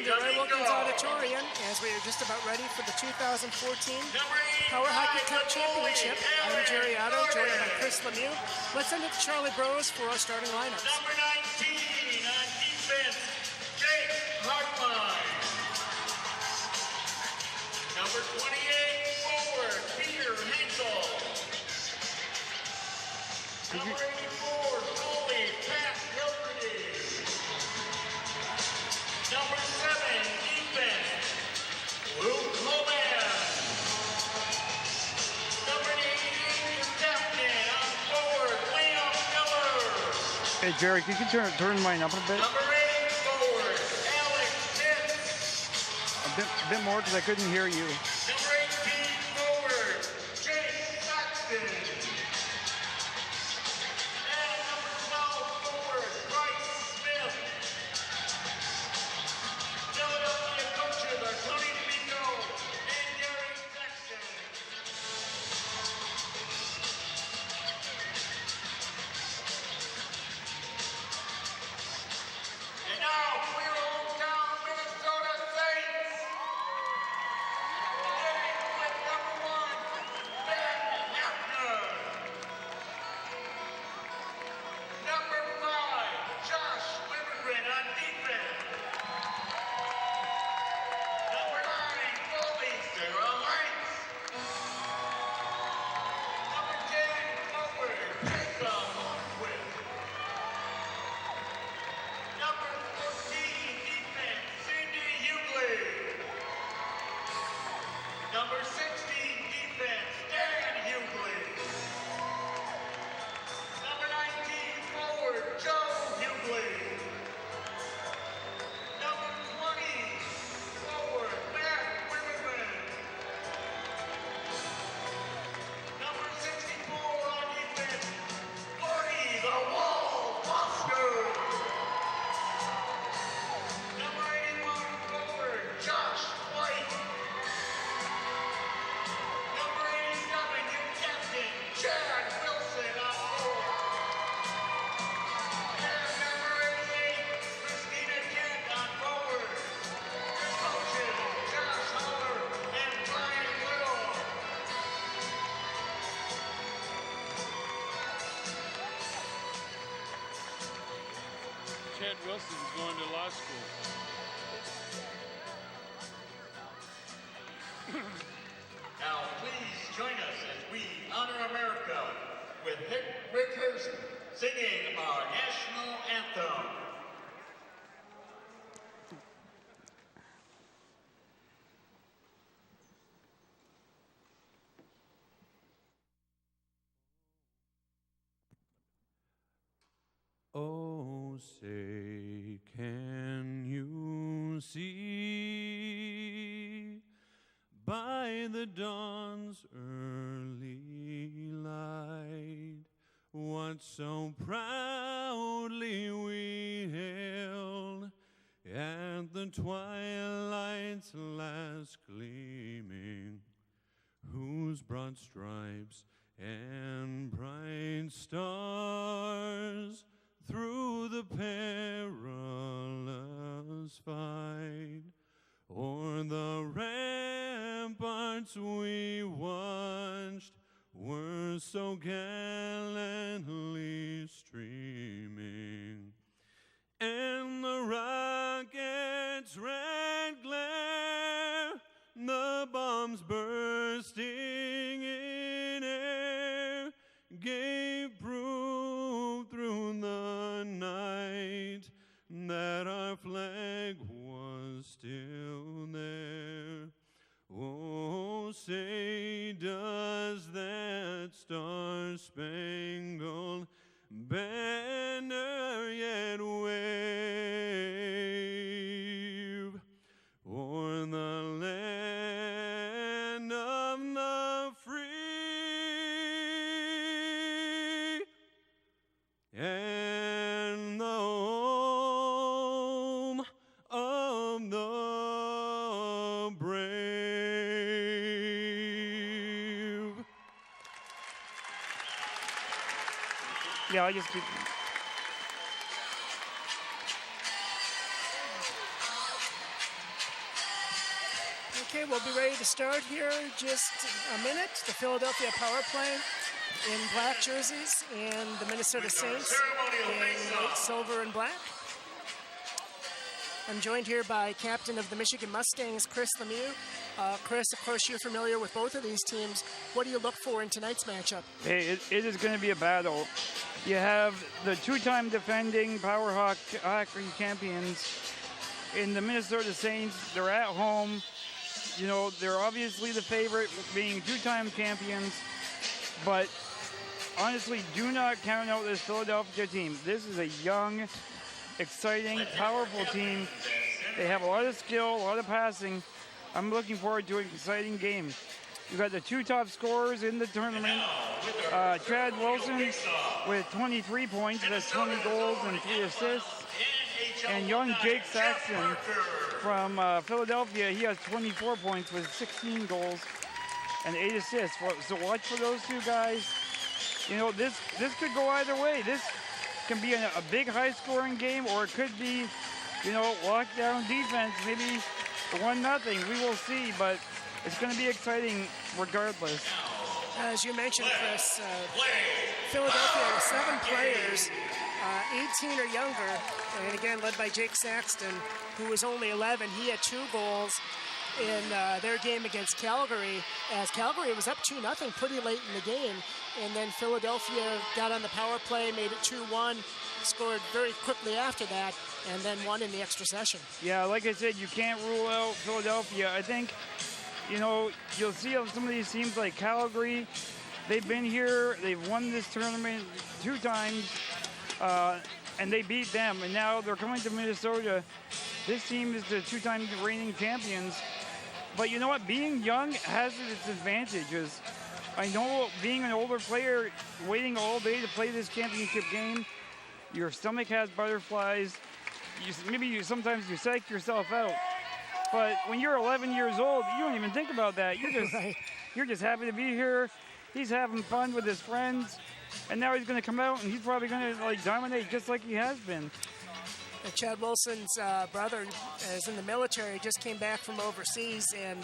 the Ray Wilkins Auditorium as we are just about ready for the 2014 Power Hockey Cup Championship. I'm Jerry Otto, joined by Chris Lemieux. Let's send it to Charlie Bros for our starting lineups. Number 19 on defense, Jake Hartline. Number 28 forward, Peter Hansel. Number 84 goalie, Pat Hilferty. Number 7 defense, Luke Coleman. Number 88 captain on forward, Liam Miller. Hey Jerry, can you turn mine up a bit? Number 8 forward, Alex Pitts. A bit more because I couldn't hear you. Number 18 forward, Jake Saxton. And number 12 forward, Bryce Smith. Philadelphia coaches are Tony DeMico and Gary Sexton. And now, for your hometown Minnesota Saints, beginning with number 1, Ben Hefner. Number 5, Josh Livergren on defense. Number 9, goalie Sarah Heinz. Number 10, forward Jacob Lundquist. Number 14, defense, Cindy Hughley. Number 16, defense, Dan Hughley. Number 19, forward, Joe Hughley. Number 20, forward, Matt Wimmerman. Number 64 on defense, Gordy the Wall Foster. Number 81 forward, Josh White. Number 87, new captain, Chad Wilson on forward. And number 88, Christina Kent on forward. Your coaches, Josh Holler and Brian Little. Chad Wilson's going to law school. Now, please join us as we honor America with Rick Hurst singing our national anthem. Oh, say, can you see by the dawn's early light what so proudly we hailed at the twilight's last gleaming, whose broad stripes and bright stars through the perilous fight o'er the ramparts we watched were so gallantly streaming, and the rocket's red glare, the bombs bursting in air, gave proof through the night that our flag was still there. Oh, say, does that star-spangled banner yet wave o'er the land of the free and the home of the brave? Yeah, I just keep. Okay, we'll be ready to start here in just a minute. The Philadelphia power play in black jerseys and the Minnesota Saints in white, silver, and black. I'm joined here by captain of the Michigan Mustangs, Chris Lemieux. Chris, of course, you're familiar with both of these teams. What do you look for in tonight's matchup? Hey, it is going to be a battle. You have the two-time defending PowerHockey champions in the Minnesota Saints. They're at home. You know, they're obviously the favorite, being two-time champions. But honestly, do not count out this Philadelphia team. This is a young, exciting, powerful team. They have a lot of skill, a lot of passing. I'm looking forward to an exciting game. You've got the two top scorers in the tournament. Chad Wilson with 23 points, that's 20 goals and 3 assists. And young Jake Saxton from Philadelphia, he has 24 points with 16 goals and 8 assists. So watch for those two guys. You know, this could go either way. This can be a big high-scoring game, or it could be, you know, lockdown defense, maybe 1-0. We will see, but it's going to be exciting regardless. As you mentioned, Chris, Philadelphia with 7 players, 18 or younger, and again led by Jake Saxton, who was only 11. He had 2 goals in their game against Calgary, as Calgary was up 2-0 pretty late in the game, and then Philadelphia got on the power play, made it 2-1, scored very quickly after that, and then won in the extra session. Yeah, like I said, you can't rule out Philadelphia. I think, you know, you'll see on some of these teams like Calgary, they've been here, they've won this tournament 2 times, and they beat them, and now they're coming to Minnesota. This team is the 2-time reigning champions. But you know what? Being young has its advantages. I know being an older player, waiting all day to play this championship game, your stomach has butterflies. Sometimes you psych yourself out. But when you're 11 years old, you don't even think about that. You're just happy to be here. He's having fun with his friends, and now he's going to come out and he's probably going to dominate just like he has been. Chad Wilson's brother is in the military, just came back from overseas and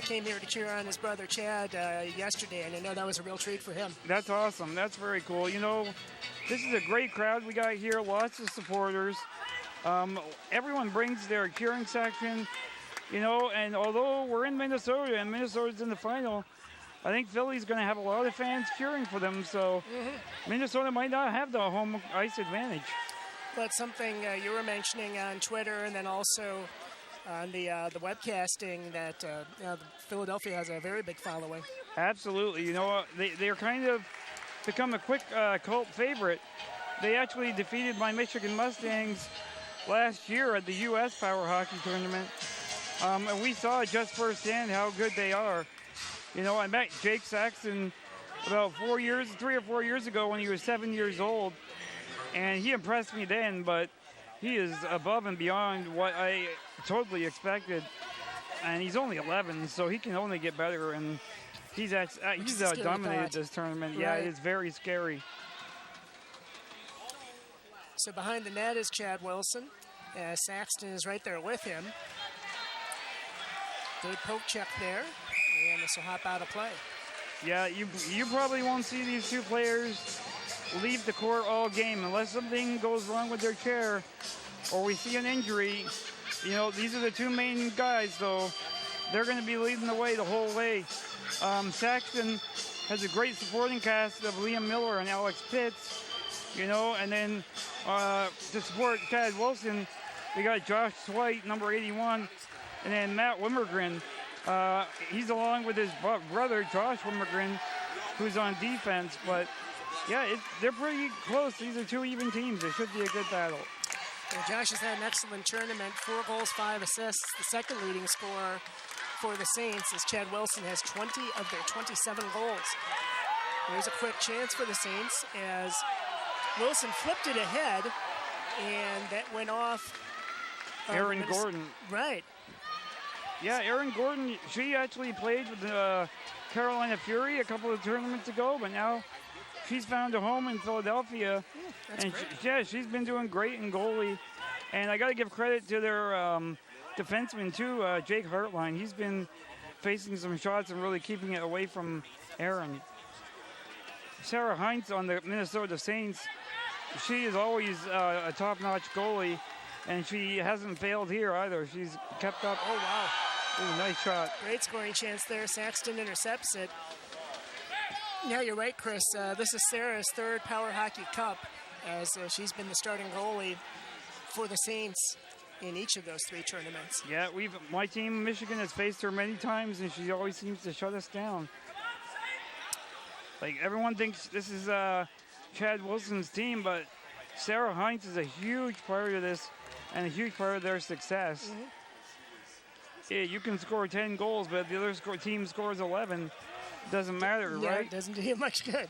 came here to cheer on his brother Chad yesterday, and I know that was a real treat for him. That's awesome. That's very cool. You know, this is a great crowd we got here, lots of supporters. Everyone brings their cheering section, you know, and although we're in Minnesota and Minnesota's in the final, I think Philly's going to have a lot of fans cheering for them, so Minnesota might not have the home ice advantage. But something you were mentioning on Twitter and then also on the webcasting that Philadelphia has a very big following. Absolutely. You know, they're kind of become a quick cult favorite. They actually defeated my Michigan Mustangs last year at the U.S. PowerHockey Tournament. And we saw just firsthand how good they are. You know, I met Jake Saxton about 3 or 4 years ago when he was 7 years old. And he impressed me then, but he is above and beyond what I totally expected. And he's only 11, so he can only get better. And he's dominated this tournament. Right. Yeah, it is very scary. So behind the net is Chad Wilson. Saxton is right there with him. Good poke check there, and this will hop out of play. Yeah, you probably won't see these two players leave the court all game unless something goes wrong with their chair or we see an injury. You know, these are the 2 main guys, so they're going to be leading the way the whole way. Saxton has a great supporting cast of Liam Miller and Alex Pitts, you know, and then to support Chad Wilson, we got Josh Swight, number 81, and then Matt Wimmergren. He's along with his brother, Josh Wimmergren, who's on defense, but yeah, they're pretty close. These are 2 even teams. It should be a good battle. Well, Josh has had an excellent tournament, 4 goals, 5 assists. The second leading scorer for the Saints is Chad Wilson, has 20 of their 27 goals. There's a quick chance for the Saints as Wilson flipped it ahead, and that went off. Aaron Gordon. Right. Yeah, Aaron Gordon, she actually played with the Carolina Fury a couple of tournaments ago, but now she's found a home in Philadelphia. And she's been doing great in goalie. And I got to give credit to their defenseman too, Jake Hartline. He's been facing some shots and really keeping it away from Aaron. Sarah Heinz on the Minnesota Saints. She is always a top-notch goalie, and she hasn't failed here either. She's kept up. Oh, wow. Ooh, nice shot. Great scoring chance there. Saxton intercepts it. Yeah, you're right, Chris. This is Sarah's third PowerHockey Cup, as she's been the starting goalie for the Saints in each of those 3 tournaments. Yeah, my team, Michigan, has faced her many times, and she always seems to shut us down. Like, everyone thinks this is Chad Wilson's team, but Sarah Heinz is a huge part of this and a huge part of their success. Yeah, you can score 10 goals, but if the other team scores 11, doesn't matter, yeah, right? It doesn't do you much good.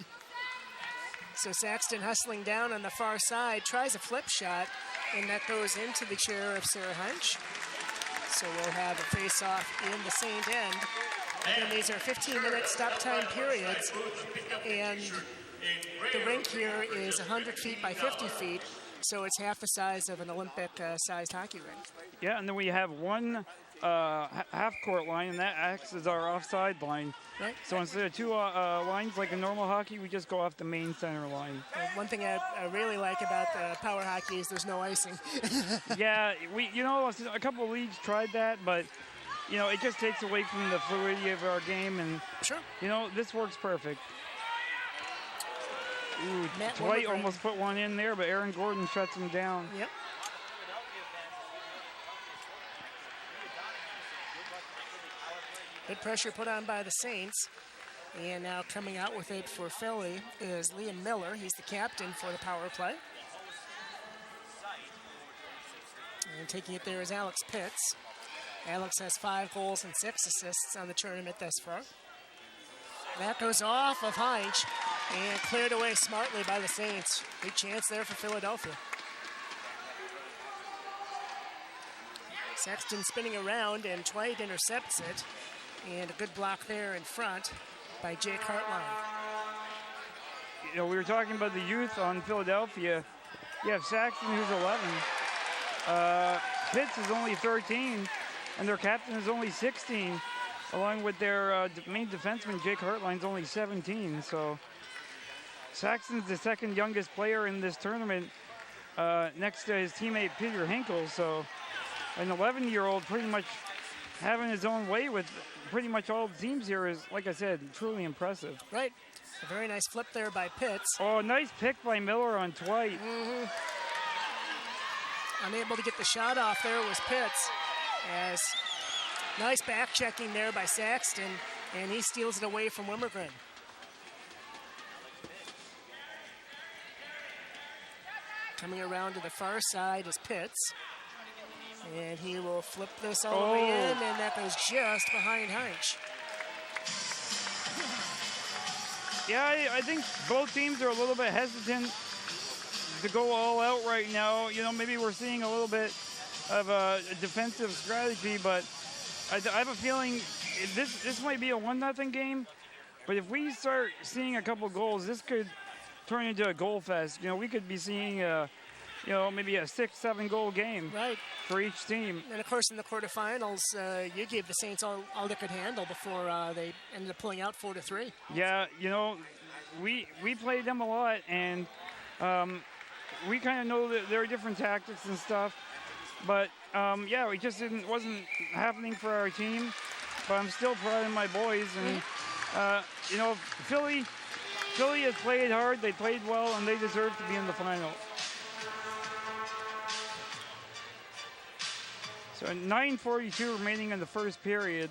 So Saxton hustling down on the far side, tries a flip shot, and that goes into the chair of Sarah Hunch. So we'll have a face-off in the Saint end. Again, these are 15-minute stop time periods, and the rink here is 100 feet by 50 feet, so it's half the size of an Olympic-sized hockey rink. Yeah, and then we have one half-court line, and that acts as our offside line. Right. So instead of 2 lines like in normal hockey, we just go off the main center line. One thing I really like about power hockey is there's no icing. Yeah, a couple of leagues tried that, but it just takes away from the fluidity of our game, and sure. This works perfect. Ooh, Matt Dwight Wilmergren. almost put one in there, but Aaron Gordon shuts him down. Yep. Good pressure put on by the Saints. And now coming out with it for Philly is Liam Miller. He's the captain for the power play. And taking it there is Alex Pitts. Alex has 5 goals and 6 assists on the tournament thus far. That goes off of Heinz and cleared away smartly by the Saints. Big chance there for Philadelphia. Saxton spinning around, and Dwight intercepts it. And a good block there in front by Jake Hartline. We were talking about the youth on Philadelphia. You have Saxton, who's 11. Pitts is only 13, and their captain is only 16, along with their main defenseman, Jake Hartline's only 17. So Saxton's the second youngest player in this tournament, next to his teammate Peter Hinkle. So an 11-year-old pretty much having his own way with pretty much all the teams here is, like I said, truly impressive. Right. A very nice flip there by Pitts. Oh, nice pick by Miller on Dwight. Unable to get the shot off there was Pitts. As nice back checking there by Saxton, and he steals it away from Wilmergren. Coming around to the far side is Pitts. And he will flip this all the way in, and that goes just behind Heinz. Yeah, I think both teams are a little bit hesitant to go all out right now. Maybe we're seeing a little bit of a defensive strategy, but I have a feeling this might be a 1-0 game. But if we start seeing a couple goals, this could turn into a goal fest. We could be seeing maybe a 6-7 goal game for each team. And of course, in the quarterfinals, you gave the Saints all they could handle before they ended up pulling out 4-3. Yeah, we played them a lot, and we kind of know that there are different tactics and stuff. But yeah, it just wasn't happening for our team. But I'm still proud of my boys, and Philly has played hard. They played well, and they deserve to be in the final. So 9:42 remaining in the first period.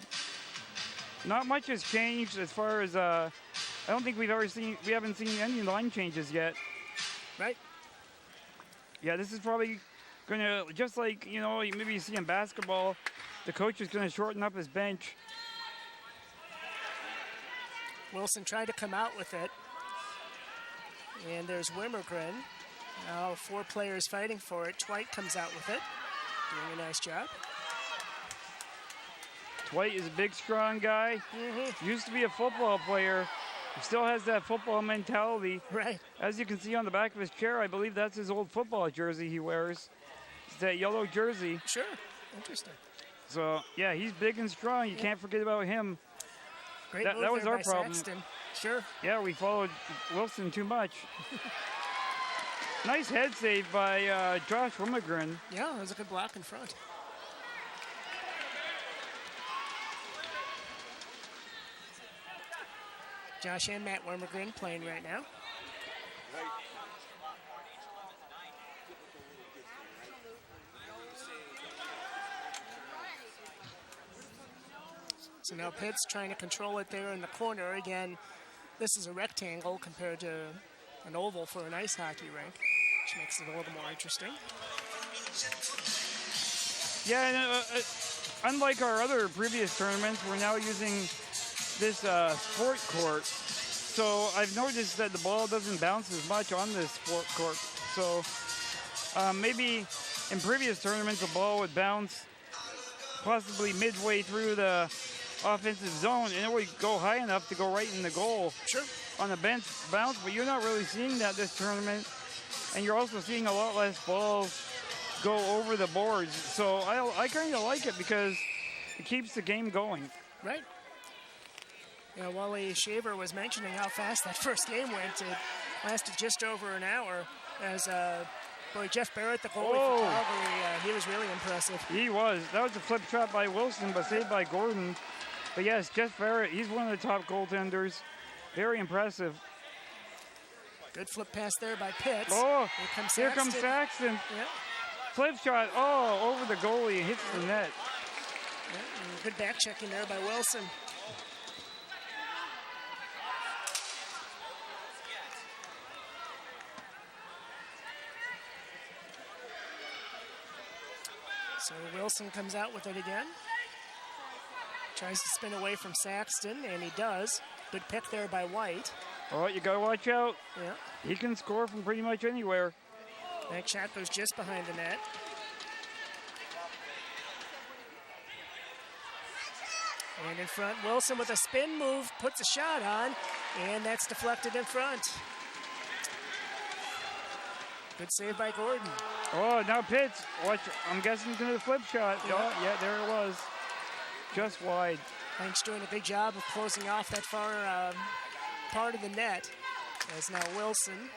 Not much has changed as far as I don't think we haven't seen any line changes yet. Right. Yeah, this is probably gonna, just like maybe you see in basketball, the coach is gonna shorten up his bench. Wilson tried to come out with it. And there's Wilmergren. Now 4 players fighting for it. Dwight comes out with it. Doing a nice job. Dwight is a big, strong guy. Used to be a football player. He still has that football mentality. Right. As you can see on the back of his chair, I believe that's his old football jersey he wears. It's that yellow jersey. Sure. Interesting. So, yeah, he's big and strong. You can't forget about him. Great That move was there our by problem. Saxton. Sure. Yeah, we followed Wilson too much. Nice head save by Josh Rumagren. Yeah, it was a good block in front. Josh and Matt Wormegren playing right now. So now Pitt's trying to control it there in the corner. Again, this is a rectangle compared to an oval for an ice hockey rink, which makes it a little more interesting. Yeah, and, unlike our other previous tournaments, we're now using this sport court. So I've noticed that the ball doesn't bounce as much on this sport court. So maybe in previous tournaments, the ball would bounce possibly midway through the offensive zone, and it would go high enough to go right in the goal. Sure. On the bench bounce, but you're not really seeing that this tournament, and you're also seeing a lot less balls go over the boards. So I kind of like it because it keeps the game going. Right. Yeah, Wally Shaver was mentioning how fast that first game went. It lasted just over an hour as boy, Jeff Barrett, the goalie for Calgary, he was really impressive. He was. That was a flip shot by Wilson, but saved by Gordon. But yes, Jeff Barrett, he's one of the top goaltenders. Very impressive. Good flip pass there by Pitts. Oh, here comes Saxton. Yep. Flip shot, over the goalie, hits the net. Yep, and good back checking there by Wilson. So Wilson comes out with it again. Tries to spin away from Saxton, and he does. Good pick there by White. Oh, you gotta watch out. Yeah. He can score from pretty much anywhere. That shot goes just behind the net. And in front, Wilson with a spin move, puts a shot on, and that's deflected in front. Good save by Gordon. Oh, now Pitts. Watch, I'm guessing he's going to flip shot. Yeah. Oh, yeah, there it was. Just wide. Hanks doing a big job of closing off that far part of the net. As now Wilson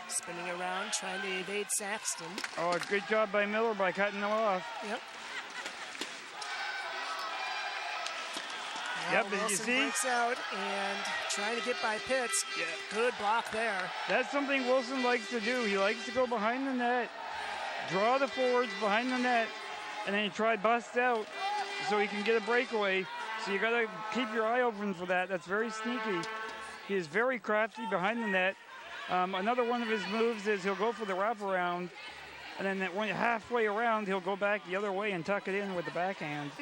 spinning around, trying to evade Saxton. Oh, good job by Miller by cutting him off. Yep. Yep, Now did you Wilson see? breaks out and trying to get by Pitts. Yeah. Good block there. That's something Wilson likes to do. He likes to go behind the net, draw the forwards behind the net, and then he try bust out so he can get a breakaway. So you got to keep your eye open for that. That's very sneaky. He is very crafty behind the net. Another one of his moves is he'll go for the wraparound, and then when halfway around, he'll go back the other way and tuck it in with the backhand.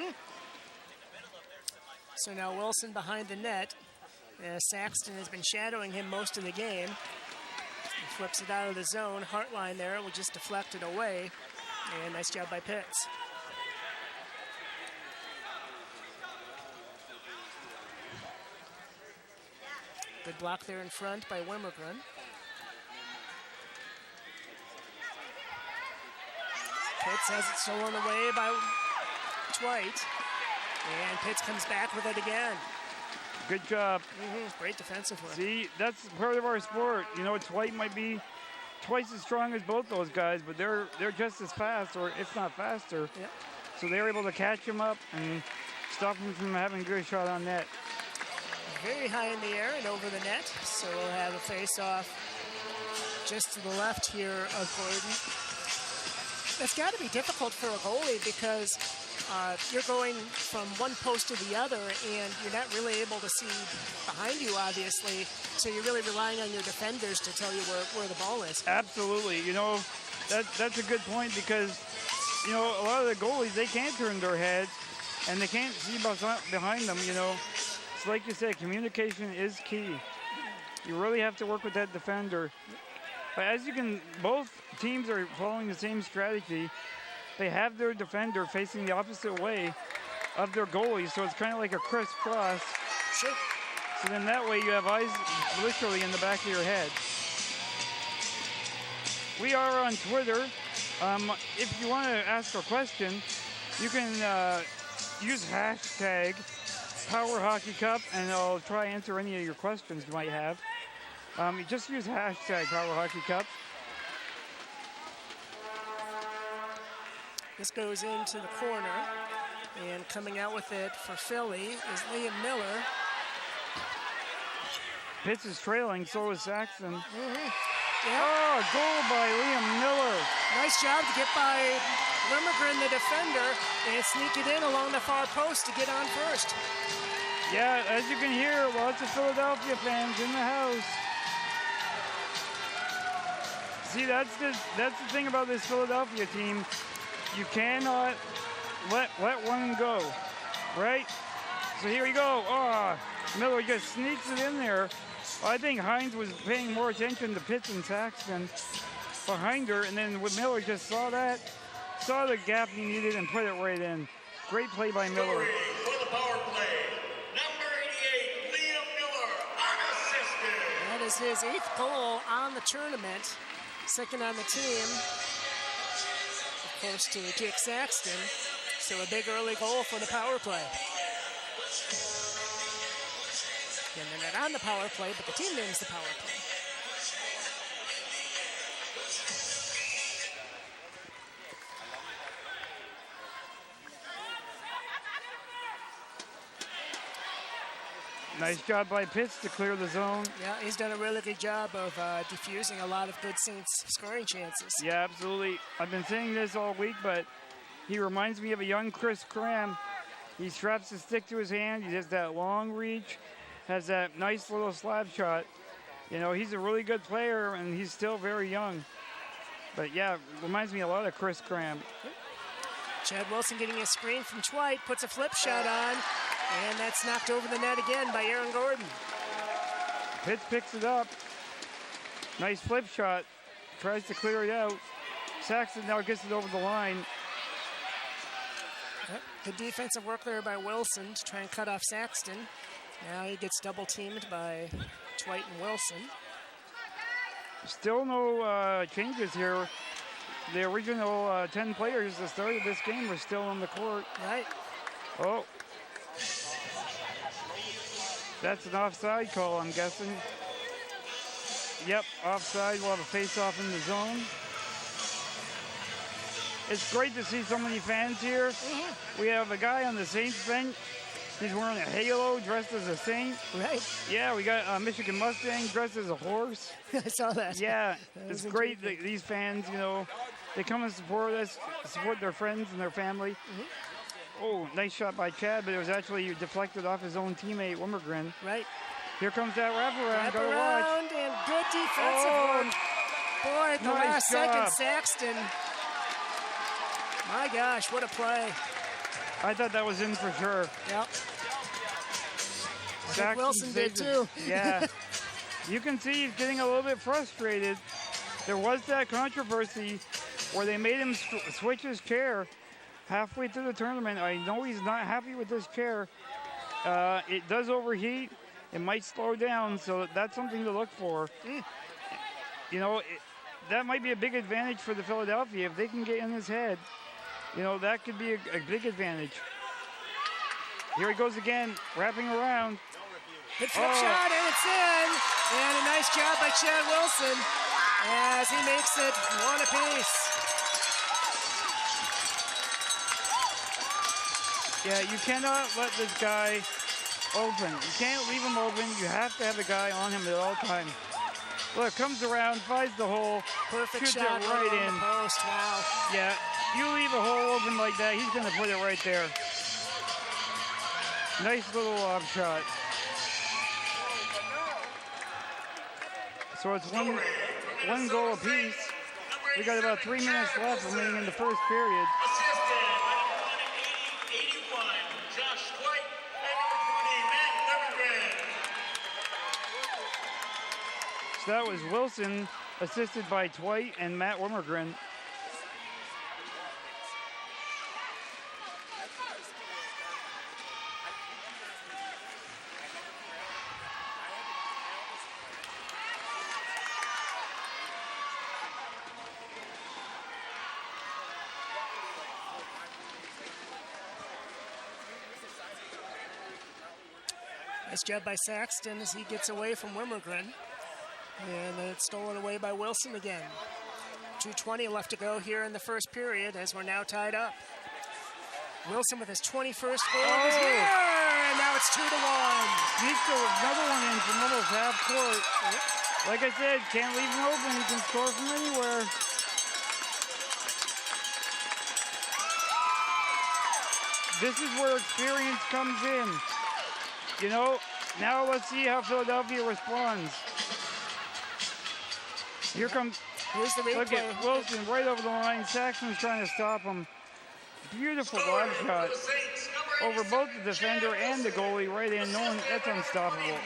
So now Wilson behind the net. Saxton has been shadowing him most of the game. He flips it out of the zone. Hartline there will just deflect it away. And nice job by Pitts. Good block there in front by Wimmergren. Pitts has it stolen away by Dwight. And Pitts comes back with it again. Good job. Great defensive work. See, that's part of our sport. You know, Dwight might be twice as strong as both those guys, but they're just as fast, or if not faster. Yep. So they're able to catch him up and stop him from having a good shot on net. Very high in the air and over the net. So we'll have a face-off just to the left here of Gordon. That's got to be difficult for a goalie because you're going from one post to the other and you're not really able to see behind you, obviously. So you're really relying on your defenders to tell you where the ball is. Absolutely. You know, that's a good point because, you know, a lot of the goalies, they can't turn their heads and they can't see behind them, you know. So like you said, communication is key. You really have to work with that defender. But as you can, both teams are following the same strategy. They have their defender facing the opposite way of their goalie, so it's kind of like a crisscross. Sure. So then that way you have eyes literally in the back of your head. We are on Twitter If you want to ask a question, you can use hashtag PowerHockey Cup, and I'll try to answer any of your questions you might have. You just use hashtag PowerHockey Cup. This goes into the corner, and coming out with it for Philly is Liam Miller. Pitts is trailing, so is Saxon. Yeah. Oh, goal by Liam Miller. Nice job to get by Limmergren, the defender, and sneak it in along the far post to get on first. Yeah, as you can hear, lots of Philadelphia fans in the house. See, that's the thing about this Philadelphia team. You cannot let one go, right? So here we go. Oh, Miller just sneaks it in there. I think Hines was paying more attention to Pitts and Saxton behind her, and then when Miller just saw the gap he needed and put it right in. Great play by Miller. For the power play, number 88, Liam Miller, unassisted. That is his 8th goal on the tournament, 2nd on the team. Of course, to Jake Saxton. So a big early goal for the power play. And they're not on the power play, but the team names the power play. Nice job by Pitts to clear the zone. Yeah, he's done a really good job of diffusing a lot of good Saints scoring chances. Yeah, absolutely. I've been saying this all week, but he reminds me of a young Chris Cram. He straps the stick to his hand. He has that long reach, has that nice little slap shot. You know, he's a really good player, and he's still very young. But, yeah, reminds me a lot of Chris Cram. Chad Wilson getting a screen from Twite, puts a flip shot on, and that's knocked over the net again by Aaron Gordon. Pitts picks it up. Nice flip shot. Tries to clear it out. Saxton now gets it over the line. Yep. Good defensive work there by Wilson to try and cut off Saxton. Now he gets double teamed by Twite and Wilson. Still no changes here. The original 10 players that started this game are still on the court. Right. Oh. That's an offside call, I'm guessing. Yep, offside. We'll have a face-off in the zone. It's great to see so many fans here. We have a guy on the Saints bench. He's wearing a halo, dressed as a Saint. Right. Yeah, we got a Michigan Mustang dressed as a horse. I saw that. Yeah, it's great that these fans, you know, they come and support us, support their friends and their family. Oh, nice shot by Chad, but it was actually deflected off his own teammate, Wimmergren. Right. Here comes that wraparound. Gotta Wraparound watch. and good defensive work. Boy, at the Nice last job. second, Saxton. My gosh, what a play. I thought that was in for sure. Yep. I think Saxton Wilson did saved it. too. Yeah. You can see he's getting a little bit frustrated. There was that controversy where they made him switch his chair halfway through the tournament. I know he's not happy with this chair. It does overheat. It might slow down, so that's something to look for. You know, that might be a big advantage for the Philadelphia. If they can get in his head, you know, that could be a big advantage. Here he goes again, wrapping around. Good flip shot, and it's in. And a nice job by Chad Wilson as he makes it one apiece. Yeah, you cannot let this guy open. You can't leave him open. You have to have the guy on him at all times. Look, comes around, finds the hole, Perfect shoots shot it right in. the post. Wow. Yeah, you leave a hole open like that, he's going to put it right there. Nice little lob shot. So it's one goal apiece. We got about 3 minutes left remaining in the first period. Assisted by number 81, Josh White, and number 20, Matt Limmergren. So that was Wilson, assisted by Twite and Matt Wimmergren. Nice job by Saxton as he gets away from Wimmergren. And it's stolen away by Wilson again. 2:20 left to go here in the first period as we're now tied up. Wilson with his 21st goal of his year, and now it's 2-1. Sneaks another one in from almost half court. Yep. Like I said, can't leave him open. He can score from anywhere. This is where experience comes in. You know, now let's see how Philadelphia responds. Here comes, Here's the replay. look at Wilson right over the line. Saxon's trying to stop him. Beautiful lob shot over both the defender and the goalie right in. No one, that's unstoppable.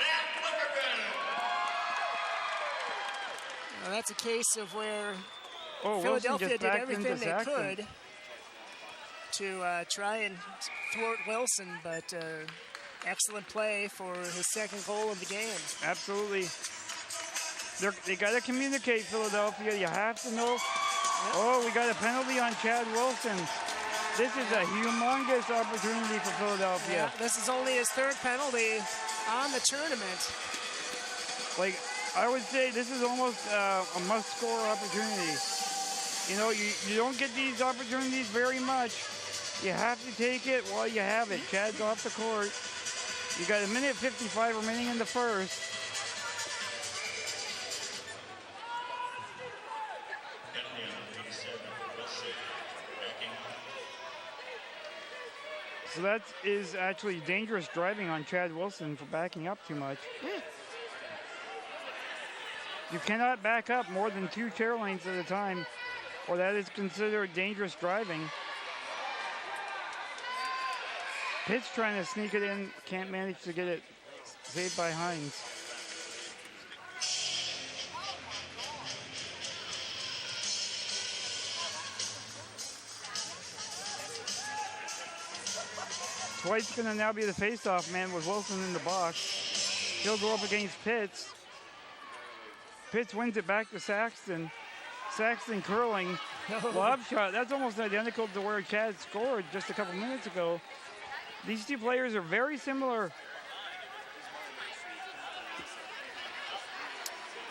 Well, that's a case of where Wilson Philadelphia just did backed everything into they Saxon. could to try and thwart Wilson, but excellent play for his second goal of the game. Absolutely. They got to communicate, Philadelphia. You have to know. Yep. Oh, we got a penalty on Chad Wilson. This is a humongous opportunity for Philadelphia. Yeah, this is only his third penalty on the tournament. Like, I would say this is almost a must-score opportunity. You know, you don't get these opportunities very much. You have to take it while you have it. Chad's off the court. You got 1:55 remaining in the first. So that is actually dangerous driving on Chad Wilson for backing up too much. You cannot back up more than 2 chair lanes at a time, or that is considered dangerous driving. Pitt's trying to sneak it in, can't manage to get it saved by Hines. Dwight's going to now be the face-off man with Wilson in the box. He'll go up against Pitts. Pitts wins it back to Saxton. Saxton curling. Lob shot. That's almost identical to where Chad scored just a couple minutes ago. These two players are very similar.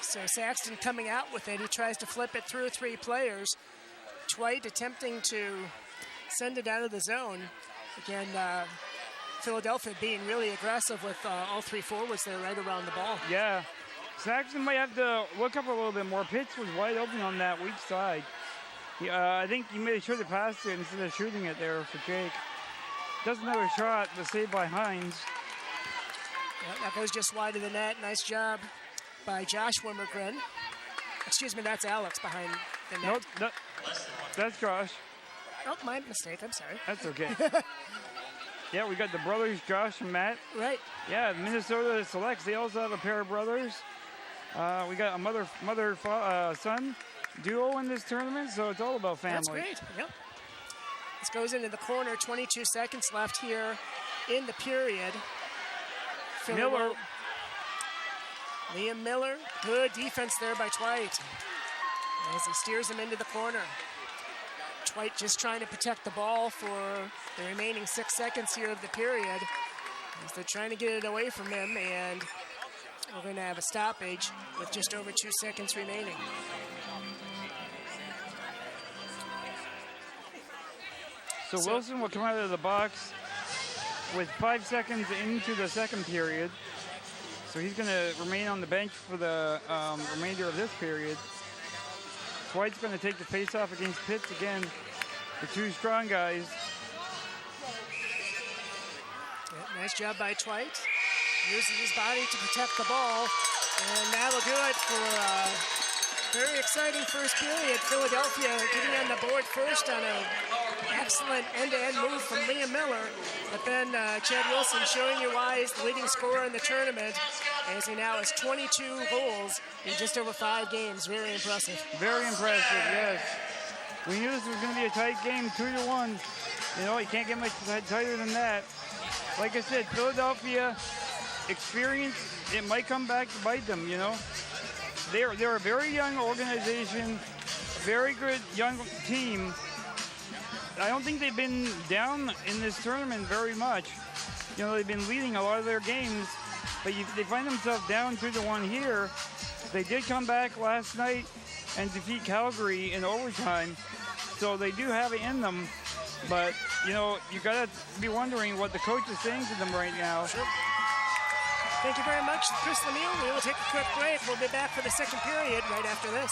So Saxton coming out with it. He tries to flip it through 3 players. Dwight attempting to send it out of the zone. Again, Philadelphia being really aggressive with all 3 forwards there right around the ball. Yeah. Saxton might have to look up a little bit more. Pitts was wide open on that weak side. I think he maybe should have passed it instead of shooting it there for Jake. Does another shot, but saved by Hines. Yeah, that goes just wide of the net. Nice job by Josh Wimmergren. Excuse me, that's Alex behind the net. Nope, that's Josh. Oh, my mistake. I'm sorry. That's okay. Yeah, we got the brothers, Josh and Matt. Right. Yeah, Minnesota selects. They also have a pair of brothers. We got a mother-son duo in this tournament, so it's all about family. That's great. Yep. This goes into the corner. 22 seconds left here in the period. Miller. Liam Miller. Good defense there by Dwight as he steers him into the corner. Dwight just trying to protect the ball for the remaining 6 seconds here of the period. As they're trying to get it away from him, and we're going to have a stoppage with just over 2 seconds remaining. So Wilson will come out of the box with 5 seconds into the second period. So he's going to remain on the bench for the remainder of this period. Dwight's going to take the face-off against Pitts again. The 2 strong guys. Yeah, nice job by Dwight. Using his body to protect the ball. And that'll do it for very exciting first period. Philadelphia getting on the board first on an excellent end-to-end move from Liam Miller. But then Chad Wilson showing you why he's the leading scorer in the tournament, as he now has 22 goals in just over 5 games. Very impressive. Very impressive, yes. We knew this was going to be a tight game, 2-1. You know, you can't get much tighter than that. Like I said, Philadelphia experience, it might come back to bite them, you know. They're a very young organization, very good young team. I don't think they've been down in this tournament very much. You know, they've been leading a lot of their games. but they find themselves down 2-1 here. They did come back last night and defeat Calgary in overtime, so they do have it in them. But, you know, you got to be wondering what the coach is saying to them right now. Sure. Thank you very much, Chris Lemieux. We will take a quick break. We'll be back for the second period right after this.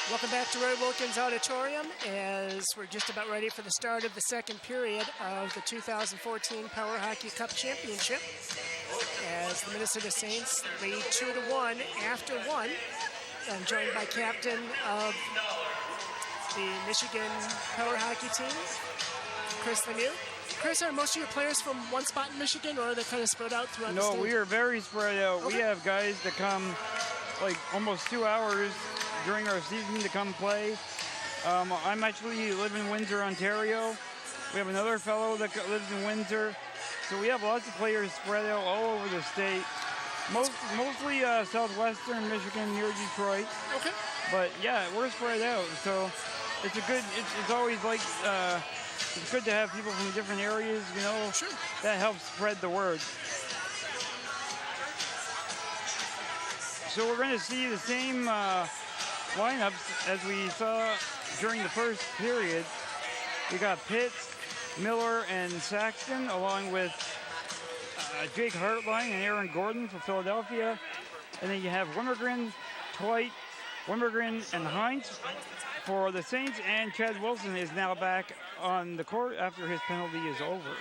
Welcome back to Roy Wilkins Auditorium as we're just about ready for the start of the second period of the 2014 PowerHockey Cup Championship as the Minnesota Saints lead 2-1 after one. I'm joined by captain of the Michigan PowerHockey team, Chris Lemieux. Chris, are most of your players from one spot in Michigan, or are they kind of spread out throughout the state? No, we are very spread out. Okay. We have guys that come like almost 2 hours during our season to come play. I'm actually live in Windsor, Ontario. We have another fellow that lives in Windsor. So we have lots of players spread out all over the state. Mostly southwestern Michigan near Detroit. Okay. But yeah, we're spread out. So it's it's always like, it's good to have people from different areas, you know. Sure. That helps spread the word. So we're going to see the same lineups as we saw during the first period. We got Pitts, Miller, and Saxton, along with Jake Hartline and Aaron Gordon for Philadelphia. And then you have Wimmergren, Twite, Wimmergren, and Heinz for the Saints. And Chad Wilson is now back on the court after his penalty is over.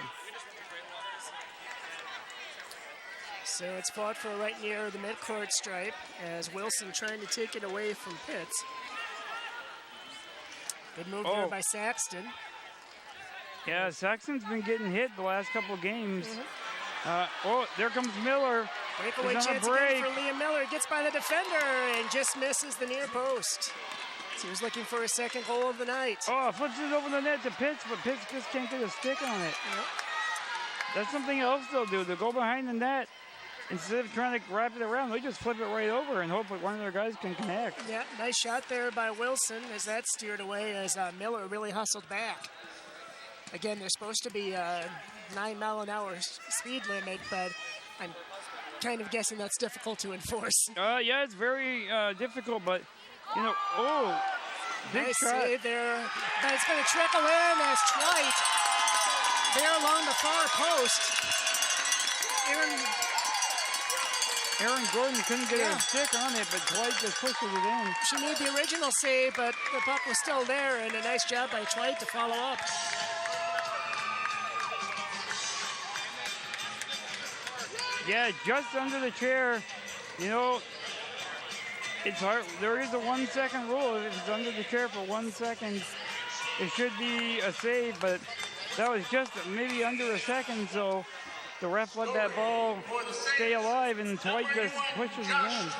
So it's fought for right near the midcourt stripe as Wilson trying to take it away from Pitts. Good move there by Saxton. Yeah, Saxton's been getting hit the last couple of games. There comes Miller. Breakaway chance again for Liam Miller. Gets by the defender and just misses the near post. So he was looking for his second goal of the night. Flips it over the net to Pitts, but Pitts just can't get a stick on it. Yep. That's something else they'll do. They'll go behind the net. Instead of trying to wrap it around, they just flip it right over and hope that one of their guys can connect. Yeah, nice shot there by Wilson as that steered away as Miller really hustled back. Again, there's supposed to be a 9-mile-an-hour speed limit, but I'm kind of guessing that's difficult to enforce. Yeah, it's very difficult, but, you know, big nice shot. Save there, but it's going to trickle in as Twite there along the far post. Aaron Gordon couldn't get a stick on it, but Twite just pushed it in. She made the original save, but the puck was still there, and a nice job by Twite to follow up. Yeah, just under the chair. You know, it's hard. There is a 1 second rule. If it's under the chair for 1 second, it should be a save, but that was just maybe under a second, so the ref let that ball stay alive, and Dwight just pushes it in.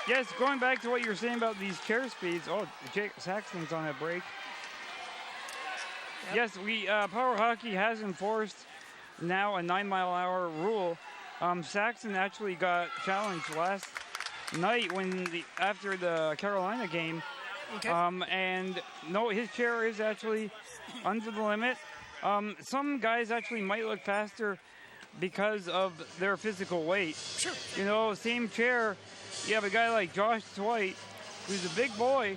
Yes, going back to what you were saying about these chair speeds. Oh, Jake Saxton's on a break. Yep. Yes, Power Hockey has enforced now a 9-mile-an-hour rule. Saxton actually got challenged last night after the Carolina game. Okay. And no, his chair is actually under the limit. Some guys actually might look faster because of their physical weight. Sure. You know, same chair. You have a guy like Josh Dwight, who's a big boy.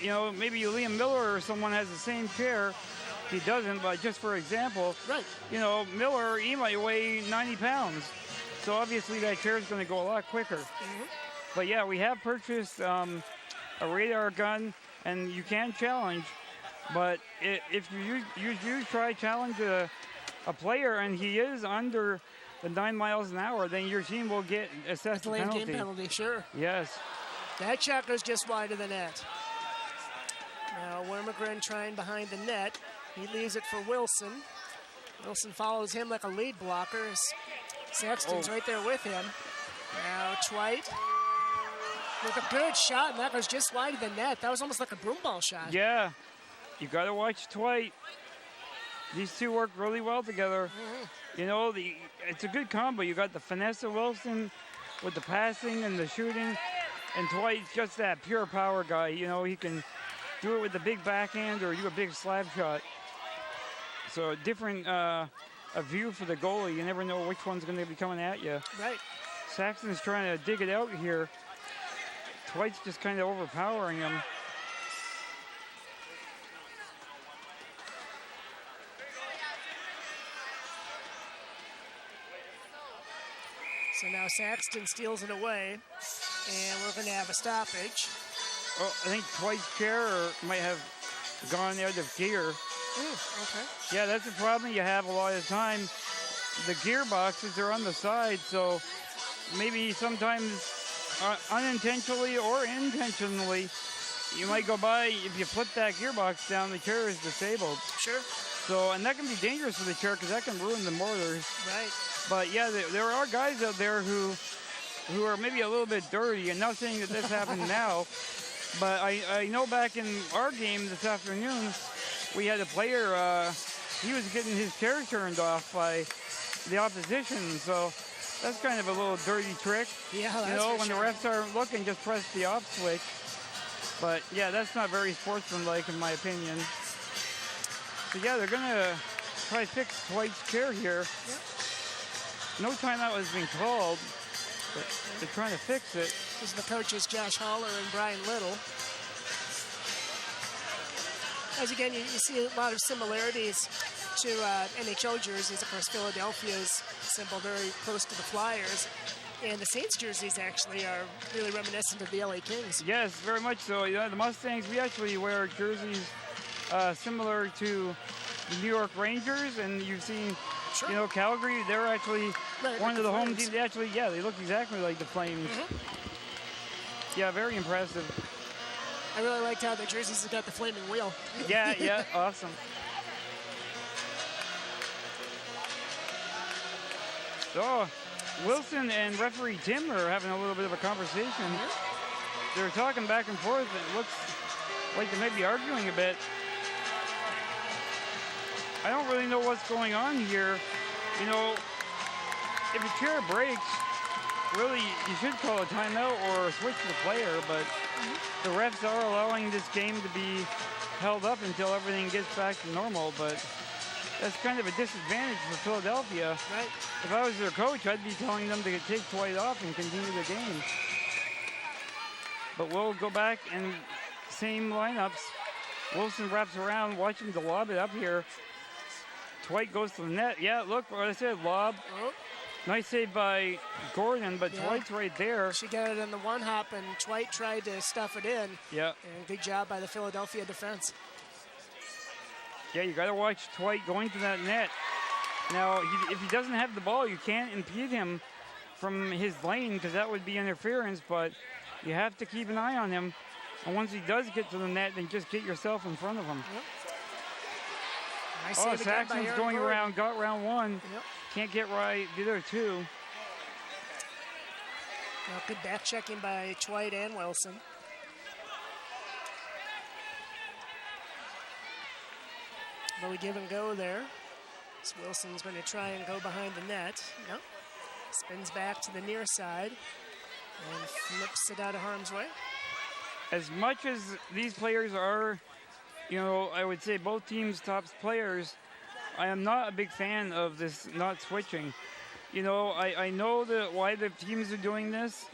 You know, maybe Liam Miller or someone has the same chair. He doesn't, but just for example, right. You know, Miller, he might weigh 90 pounds. So obviously that chair is going to go a lot quicker. But yeah, we have purchased a radar gun, and you can challenge. But if you try challenge a player and he is under the 9 miles an hour, then your team will get assessed a penalty. Game penalty, sure. Yes. That shot goes just wide of the net. Now Wormegren trying behind the net. He leaves it for Wilson. Wilson follows him like a lead blocker. Sexton's right there with him. Now Dwight with a good shot, and that goes just wide of the net. That was almost like a broom ball shot. Yeah, you got to watch Dwight. These two work really well together. You know, it's a good combo. You got the finesse of Wilson with the passing and the shooting, and Dwight's just that pure power guy. You know, he can do it with the big backhand or do a big slap shot. So a different a view for the goalie. You never know which one's going to be coming at you. Right. Saxton's trying to dig it out here. Dwight's just kind of overpowering him. So now Saxton steals it away, and we're going to have a stoppage. Oh, I think Dwight's chair might have gone out of gear. Okay. Yeah, that's the problem you have a lot of the time. The gearboxes are on the side, so maybe sometimes unintentionally or intentionally, you might go by, if you flip that gearbox down, the chair is disabled. Sure. So, and that can be dangerous for the chair because that can ruin the motors. Right. But yeah, there are guys out there who are maybe a little bit dirty, and not saying that this happened now, but I know back in our game this afternoon, we had a player, he was getting his chair turned off by the opposition, so that's kind of a little dirty trick. Yeah, that's you know, when sure. the refs aren't looking, just press the off switch. But yeah, that's not very sportsmanlike in my opinion. So yeah, they're gonna try to fix Dwight's chair here. Yep. No timeout has been called, but they're trying to fix it. This is the coaches, Josh Haller and Brian Little. As again, you see a lot of similarities to NHL jerseys. Of course, Philadelphia's symbol very close to the Flyers. And the Saints jerseys actually are really reminiscent of the LA Kings. Yes, very much so. You know, the Mustangs, we actually wear jerseys similar to the New York Rangers, and you've seen, sure. you know, Calgary, they're actually one of the home teams. They actually, yeah, they look exactly like the Flames. Yeah, very impressive. I really liked how the jerseys have got the flaming wheel. Yeah, awesome. So, Wilson and referee Tim are having a little bit of a conversation. They're talking back and forth. It looks like they may be arguing a bit. I don't really know what's going on here. You know, if a chair breaks, really, you should call a timeout or switch the player, but the refs are allowing this game to be held up until everything gets back to normal, but that's kind of a disadvantage for Philadelphia. Right. If I was their coach, I'd be telling them to take Dwight off and continue the game. But we'll go back and same lineups. Wilson wraps around, watching to lob it up here. Dwight goes to the net. Yeah, look what I said, lob. Oh. Nice save by Gordon, but Dwight's right there. She got it in the one hop, and Dwight tried to stuff it in. Yeah. And good job by the Philadelphia defense. Yeah, you got to watch Twite going to that net. Now, if he doesn't have the ball, you can't impede him from his lane because that would be interference, but you have to keep an eye on him. And once he does get to the net, then just get yourself in front of him. Yep. Nice Oh, save again by Saxon's Aaron going Gordon. around, got round one. Yep. Can't get right, the other two. Well, good back checking by Twite and Wilson. Little give and go there. So Wilson's going to try and go behind the net. No. Spins back to the near side and flips it out of harm's way. As much as these players are, you know, I would say both teams' top players, I am not a big fan of this not switching. You know, I know why the teams are doing this,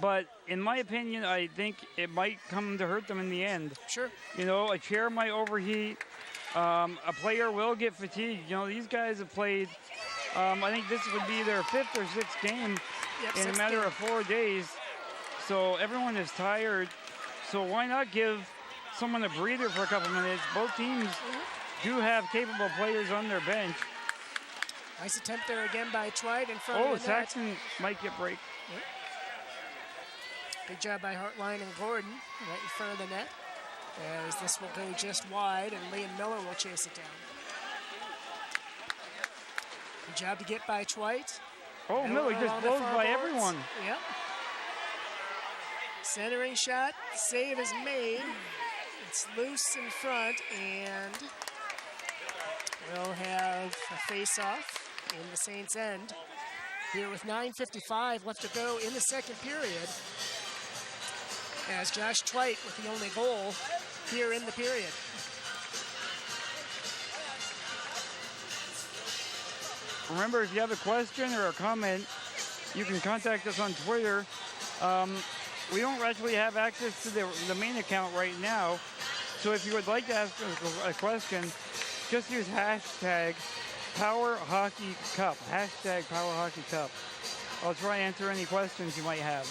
but in my opinion, I think it might come to hurt them in the end. Sure. You know, a chair might overheat. A player will get fatigued. You know, these guys have played, I think this would be their 5th or 6th game in a matter of 4 days. So everyone is tired. So why not give someone a breather for a couple minutes? Both teams do have capable players on their bench. Nice attempt there again by Twite in front of the net. Saxon might get break. Yep. Good job by Hartline and Gordon right in front of the net. As this will go just wide, and Liam Miller will chase it down. Good job to get by Twite. Oh, Miller just blows by everyone. Yep. Centering shot, save is made. It's loose in front, and we'll have a face-off in the Saints' end here with 9:55 left to go in the second period. As Josh Twite with the only goal here in the period. Remember, if you have a question or a comment, you can contact us on Twitter. We don't actually have access to the main account right now, so if you would like to ask a question, just use hashtag PowerHockey Cup. Hashtag PowerHockey Cup. I'll try and answer any questions you might have.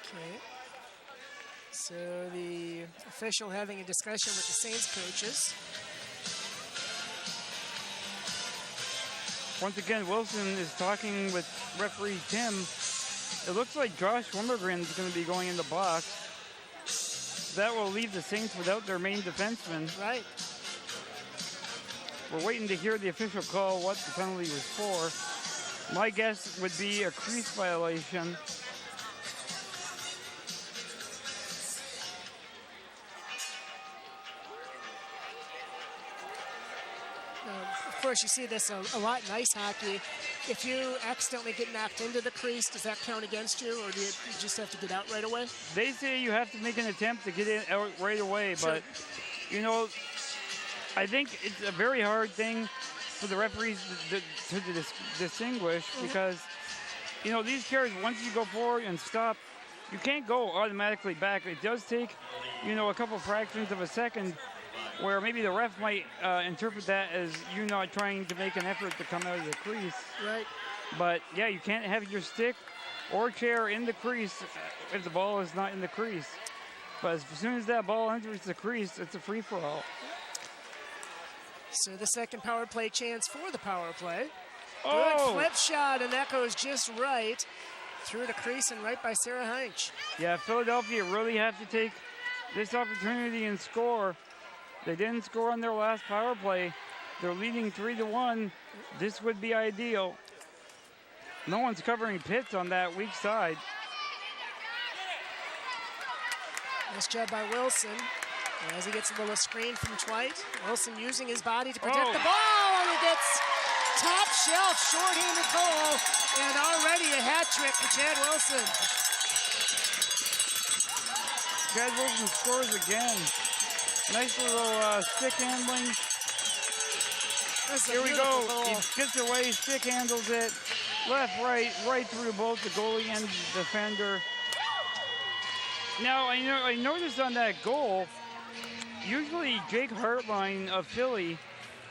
Okay. So the official having a discussion with the Saints coaches. Once again, Wilson is talking with referee Tim. It looks like Josh Wimmergren is going to be going in the box. That will leave the Saints without their main defenseman. Right. We're waiting to hear the official call what the penalty was for. My guess would be a crease violation. Of course, you see this a lot in ice hockey. If you accidentally get knocked into the crease, does that count against you, or do you just have to get out right away? They say you have to make an attempt to get it out right away, Sure. but, you know, I think it's a very hard thing for the referees to distinguish because, you know, these carries, once you go forward and stop, you can't go automatically back. It does take, you know, a couple fractions of a second where maybe the ref might interpret that as you not trying to make an effort to come out of the crease. Right. But, yeah, you can't have your stick or chair in the crease if the ball is not in the crease. But as soon as that ball enters the crease, it's a free-for-all. So the second power play chance for the power play. Oh! Good flip shot, and that goes just right through the crease and right by Sarah Heinch. Yeah, Philadelphia really have to take this opportunity and score. They didn't score on their last power play. They're leading 3-1. This would be ideal. No one's covering pits on that weak side. Nice job by Wilson. As he gets a little screen from Twite. Wilson using his body to protect the ball, and he gets top shelf shorthanded goal, and already a hat trick for Chad Wilson. Chad Wilson scores again. Nice little stick handling. Here we go. Goal. He gets away, stick handles it. Left, right through both the goalie and the defender. Now, I noticed on that goal, usually Jake Hartline of Philly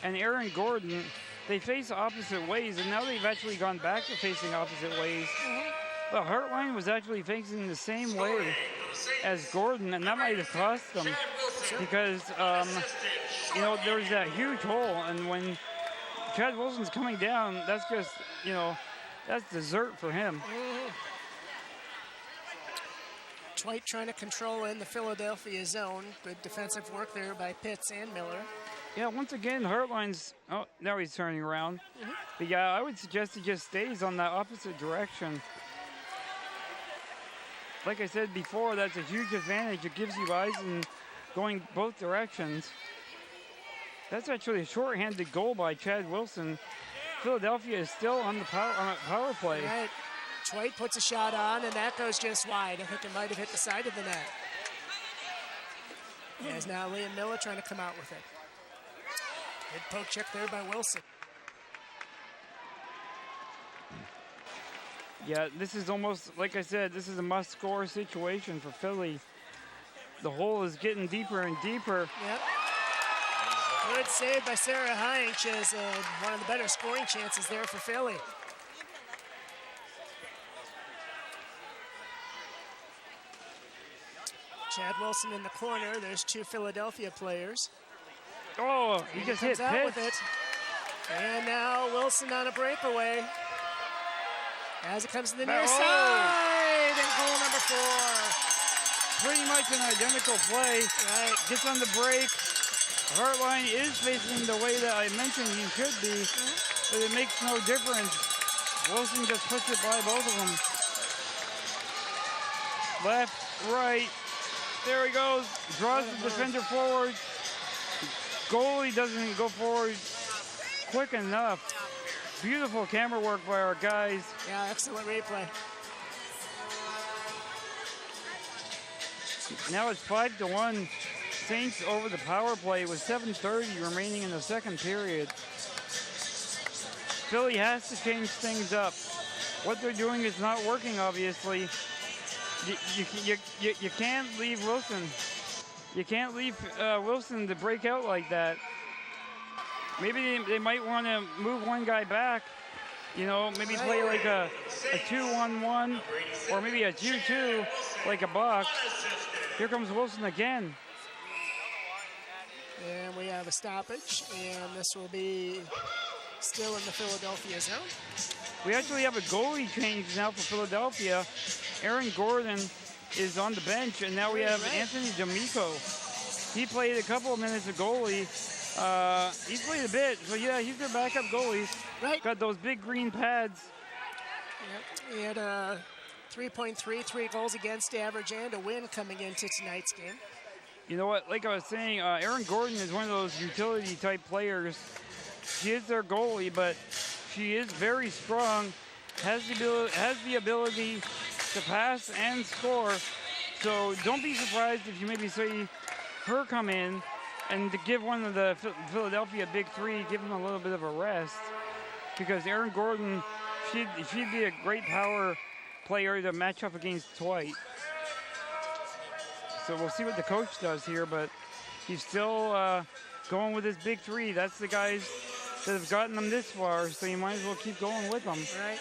and Aaron Gordon, they face opposite ways, and now they've actually gone back to facing opposite ways. The Heartline was actually facing the same way as Gordon, and that might have cost them because, you know, there's that huge hole, and when Chad Wilson's coming down, that's just, you know, that's dessert for him. Dwight trying to control in the Philadelphia zone. Good defensive work there by Pitts and Miller. Yeah, once again, Heartline's, oh, now he's turning around. But yeah, I would suggest he just stays on that opposite direction. Like I said before, that's a huge advantage. It gives you eyes and going both directions. That's actually a shorthanded goal by Chad Wilson. Philadelphia is still on the power play. Right. Dwight puts a shot on, and that goes just wide. I think it might have hit the side of the net. As now Liam Miller trying to come out with it. Good poke check there by Wilson. Yeah, this is almost, like I said, this is a must-score situation for Philly. The hole is getting deeper and deeper. Yep. Good save by Sarah Heinch as one of the better scoring chances there for Philly. Chad Wilson in the corner. There's two Philadelphia players. Oh, he just hit out Pitts. with it. And now Wilson on a breakaway. As it comes to the near side, and goal number 4. Pretty much an identical play. Right. Gets on the break. Heartline is facing the way that I mentioned he should be, but it makes no difference. Wilson just puts it by both of them. Left, right. There he goes. Draws the defender forward. Goalie doesn't go forward quick enough. Beautiful camera work by our guys. Yeah, excellent replay. Now it's 5-1. Saints over the power play with 7:30 remaining in the second period. Philly has to change things up. What they're doing is not working, obviously. You can't leave Wilson. You can't leave Wilson to break out like that. Maybe they might want to move one guy back. You know, maybe play like a 2-1-1 or maybe a 2-2 like a box. Here comes Wilson again. And we have a stoppage, and this will be still in the Philadelphia zone. We actually have a goalie change now for Philadelphia. Aaron Gordon is on the bench, and now we have Anthony D'Amico. He played a couple of minutes of goalie. He's played a bit, so yeah, he's their backup goalie. Right. Got those big green pads. Yep. He had a 3.33 goals against average and a win coming into tonight's game. You know what, like I was saying, Aaron Gordon is one of those utility type players. She is their goalie, but she is very strong, has the ability to pass and score. So don't be surprised if you maybe see her come in and to give one of the Philadelphia big three, give them a little bit of a rest. Because Aaron Gordon, she'd be a great power player to match up against Dwight. So we'll see what the coach does here, but he's still going with his big three. That's the guys that have gotten them this far, so you might as well keep going with them. Right.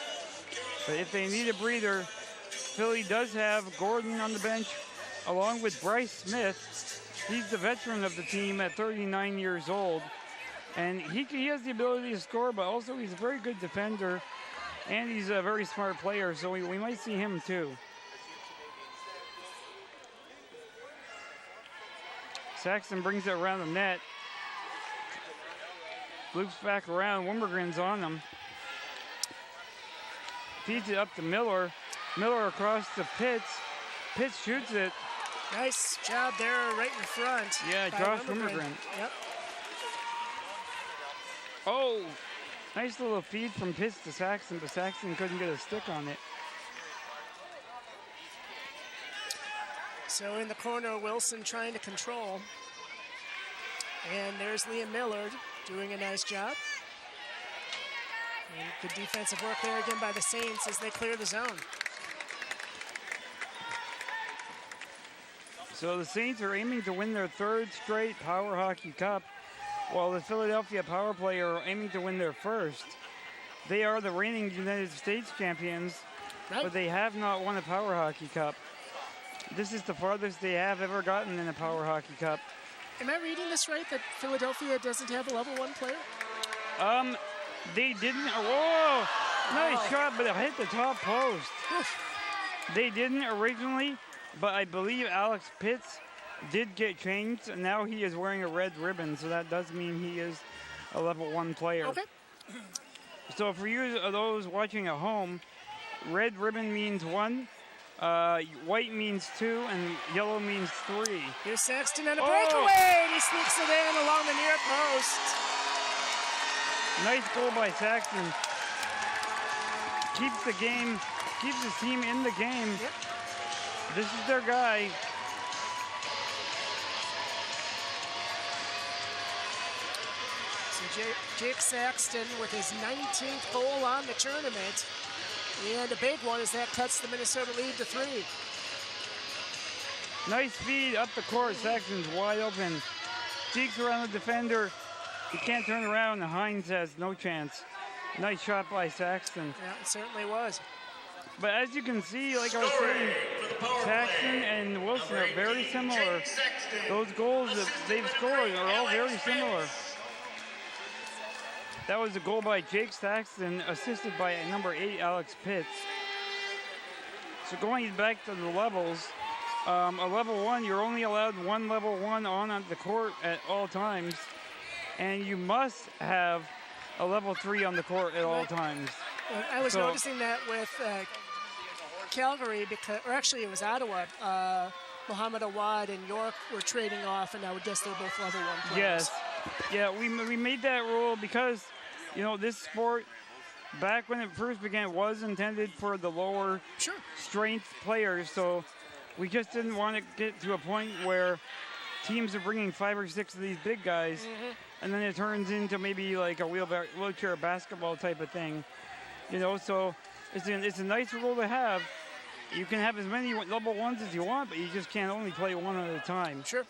But if they need a breather, Philly does have Gordon on the bench, along with Bryce Smith. He's the veteran of the team at 39 years old. And he has the ability to score, but also he's a very good defender, and he's a very smart player, so we might see him too. Saxon brings it around the net. Loops back around. Wimbergren's on him. Feeds it up to Miller. Miller across to Pitts. Pitts shoots it. Nice job there right in front. Yeah, Josh Wimbergren. Yep. Oh, nice little feed from Pitts to Saxon, but Saxon couldn't get a stick on it. So in the corner, Wilson trying to control. And there's Liam Miller doing a nice job. And good defensive work there again by the Saints as they clear the zone. So the Saints are aiming to win their third straight PowerHockey Cup, while the Philadelphia Power Play are aiming to win their first. They are the reigning United States champions, Right. but they have not won a Power Hockey Cup. This is the farthest they have ever gotten in a Power Hockey Cup. Am I reading this right, that Philadelphia doesn't have a level 1 player? They didn't. Whoa! Nice shot, but it hit the top post. They didn't originally, but I believe Alex Pitts did get changed, and now he is wearing a red ribbon, so that does mean he is a level 1 player. Okay. So for you, those watching at home, red ribbon means 1, white means 2, and yellow means 3. Here's Saxton on a breakaway, and he sneaks it in along the near post. Nice goal by Saxton. Keeps the game, keeps his team in the game. Yep. This is their guy. So Jake Saxton with his 19th goal on the tournament. And a big one as that cuts the Minnesota lead to 3. Nice feed up the court. Saxton's wide open. Cheeks around the defender. He can't turn around. Hines has no chance. Nice shot by Saxton. Yeah, it certainly was. But as you can see, like I was saying, Saxton and Wilson are very similar. Those goals that they've scored are all very similar. That was a goal by Jake Saxton, assisted by number 8, Alex Pitts. So going back to the levels, a level 1, you're only allowed 1 level 1 on the court at all times. And you must have a level 3 on the court at all times. I was noticing that with Calgary, or actually it was Ottawa. Mohammed Awad and York were trading off, and I would guess they're both level 1 players. Yes. Yeah, we made that rule because, you know, this sport, back when it first began, was intended for the lower strength players. So we just didn't want to get to a point where teams are bringing 5 or 6 of these big guys, and then it turns into maybe like a wheelchair basketball type of thing. You know, so it's a nice rule to have. You can have as many level 1s as you want, but you just can't only play one at a time. Sure.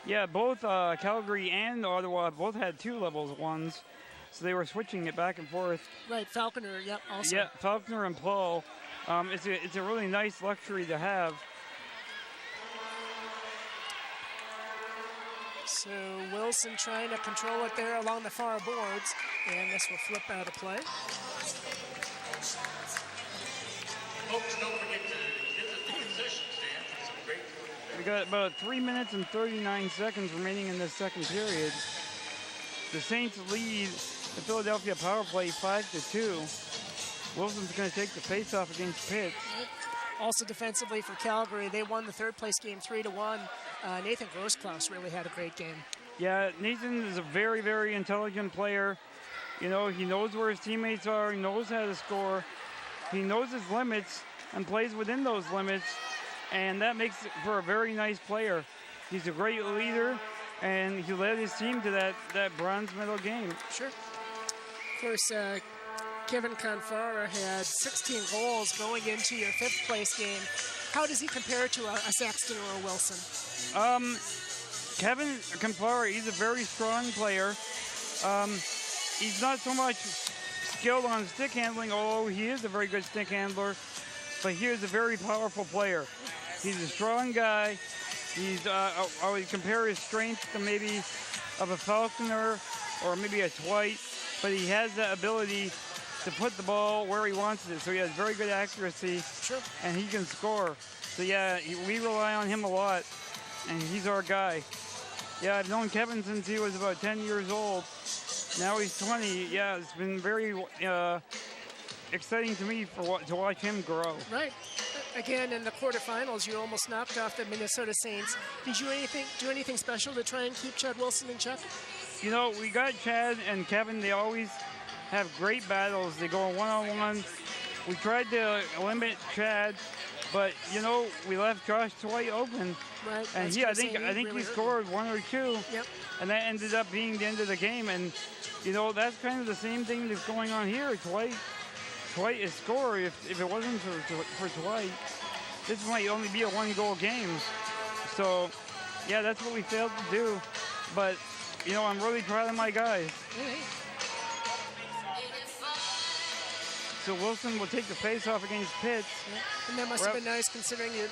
Yeah, both Calgary and Ottawa both had 2 levels 1s, so they were switching it back and forth. Right, Falconer, yep, also. Yeah, Falconer and Paul. It's a really nice luxury to have. So Wilson trying to control it there along the far boards, and this will flip out of play. Folks, don't forget to visit the concession stand for some great food. We got about 3 minutes and 39 seconds remaining in this second period. The Saints lead the Philadelphia power play 5-2. Wilson's going to take the face-off against Pitts. Also defensively for Calgary, they won the third place game 3-1. Nathan Grossklaus really had a great game. Yeah, Nathan is a very, very intelligent player. You know, he knows where his teammates are. He knows how to score. He knows his limits and plays within those limits. And that makes it for a very nice player. He's a great leader, and he led his team to that bronze medal game. Sure. Of course, Kevin Confara had 16 goals going into your 5th place game. How does he compare to a Saxton or a Wilson? Kevin Confara, he's a very strong player. He's not so much skilled on stick handling, although he is a very good stick handler, but he is a very powerful player. He's a strong guy. He's, I would compare his strength to maybe of a Falconer or maybe a Dwight, but he has that ability to put the ball where he wants it. So he has very good accuracy, and he can score. So yeah, we rely on him a lot, and he's our guy. Yeah, I've known Kevin since he was about 10 years old. Now he's 20. Yeah, it's been very exciting to me to watch him grow. Right. Again, in the quarterfinals, you almost knocked off the Minnesota Saints. Did you do anything special to try and keep Chad Wilson in check? You know, we got Chad and Kevin. They always have great battles. They go one-on-one. We tried to limit Chad, but you know, we left Josh Dwight open. Right. And I think he scored 1 or 2. Yep. And that ended up being the end of the game. And you know, that's kind of the same thing that's going on here. Dwight is scored. If it wasn't for Dwight, this might only be a 1-goal game. So, yeah, that's what we failed to do. But, you know, I'm really proud of my guys. So Wilson will take the face-off against Pitts. And that must have been nice considering you.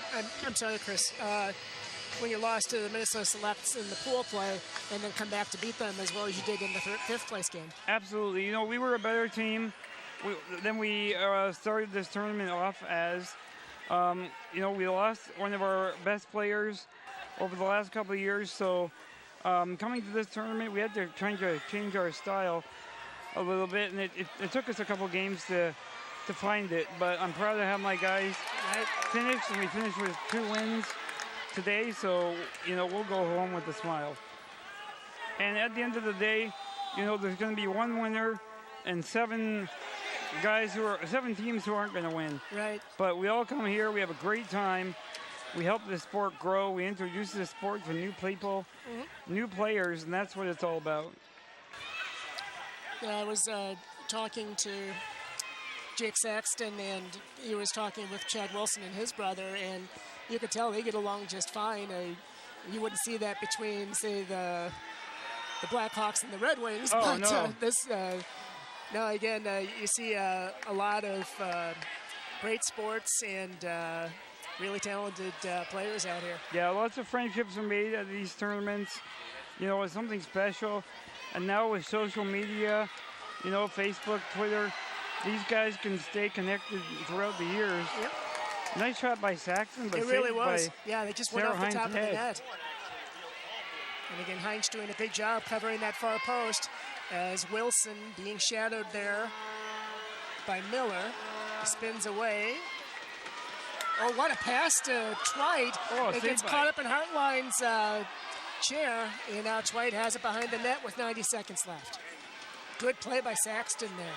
I'm sorry, Chris. When you lost to the Minnesota Selects in the pool play and then come back to beat them as well as you did in the fifth place game. Absolutely. You know, we were a better team. We started this tournament off as, you know, we lost one of our best players over the last couple of years. So coming to this tournament, we had to try to change our style a little bit. And it took us a couple games to find it. But I'm proud to have my guys finish. And we finished with 2 wins today, so you know we'll go home with a smile. And at the end of the day, you know there's going to be 1 winner and 7 teams who aren't going to win. Right. But we all come here. We have a great time. We help the sport grow. We introduce the sport to new people, new players, and that's what it's all about. I was talking to Jake Saxton, and he was talking with Chad Wilson and his brother, and you could tell they get along just fine. You wouldn't see that between, say, the Blackhawks and the Red Wings. Oh, but, no. Again, you see a lot of great sports and really talented players out here. Yeah, lots of friendships are made at these tournaments. You know, it's something special. And now with social media, you know, Facebook, Twitter, these guys can stay connected throughout the years. Yep. Nice shot by Saxton, but it really was. Yeah, they just went Sarah off the top Hines' of the head. net. And again, Hines doing a big job covering that far post as Wilson being shadowed there by Miller. He spins away. Oh, what a pass to Twite. It gets caught up in Hartline's chair, and now Twite has it behind the net with 90 seconds left. Good play by Saxton there.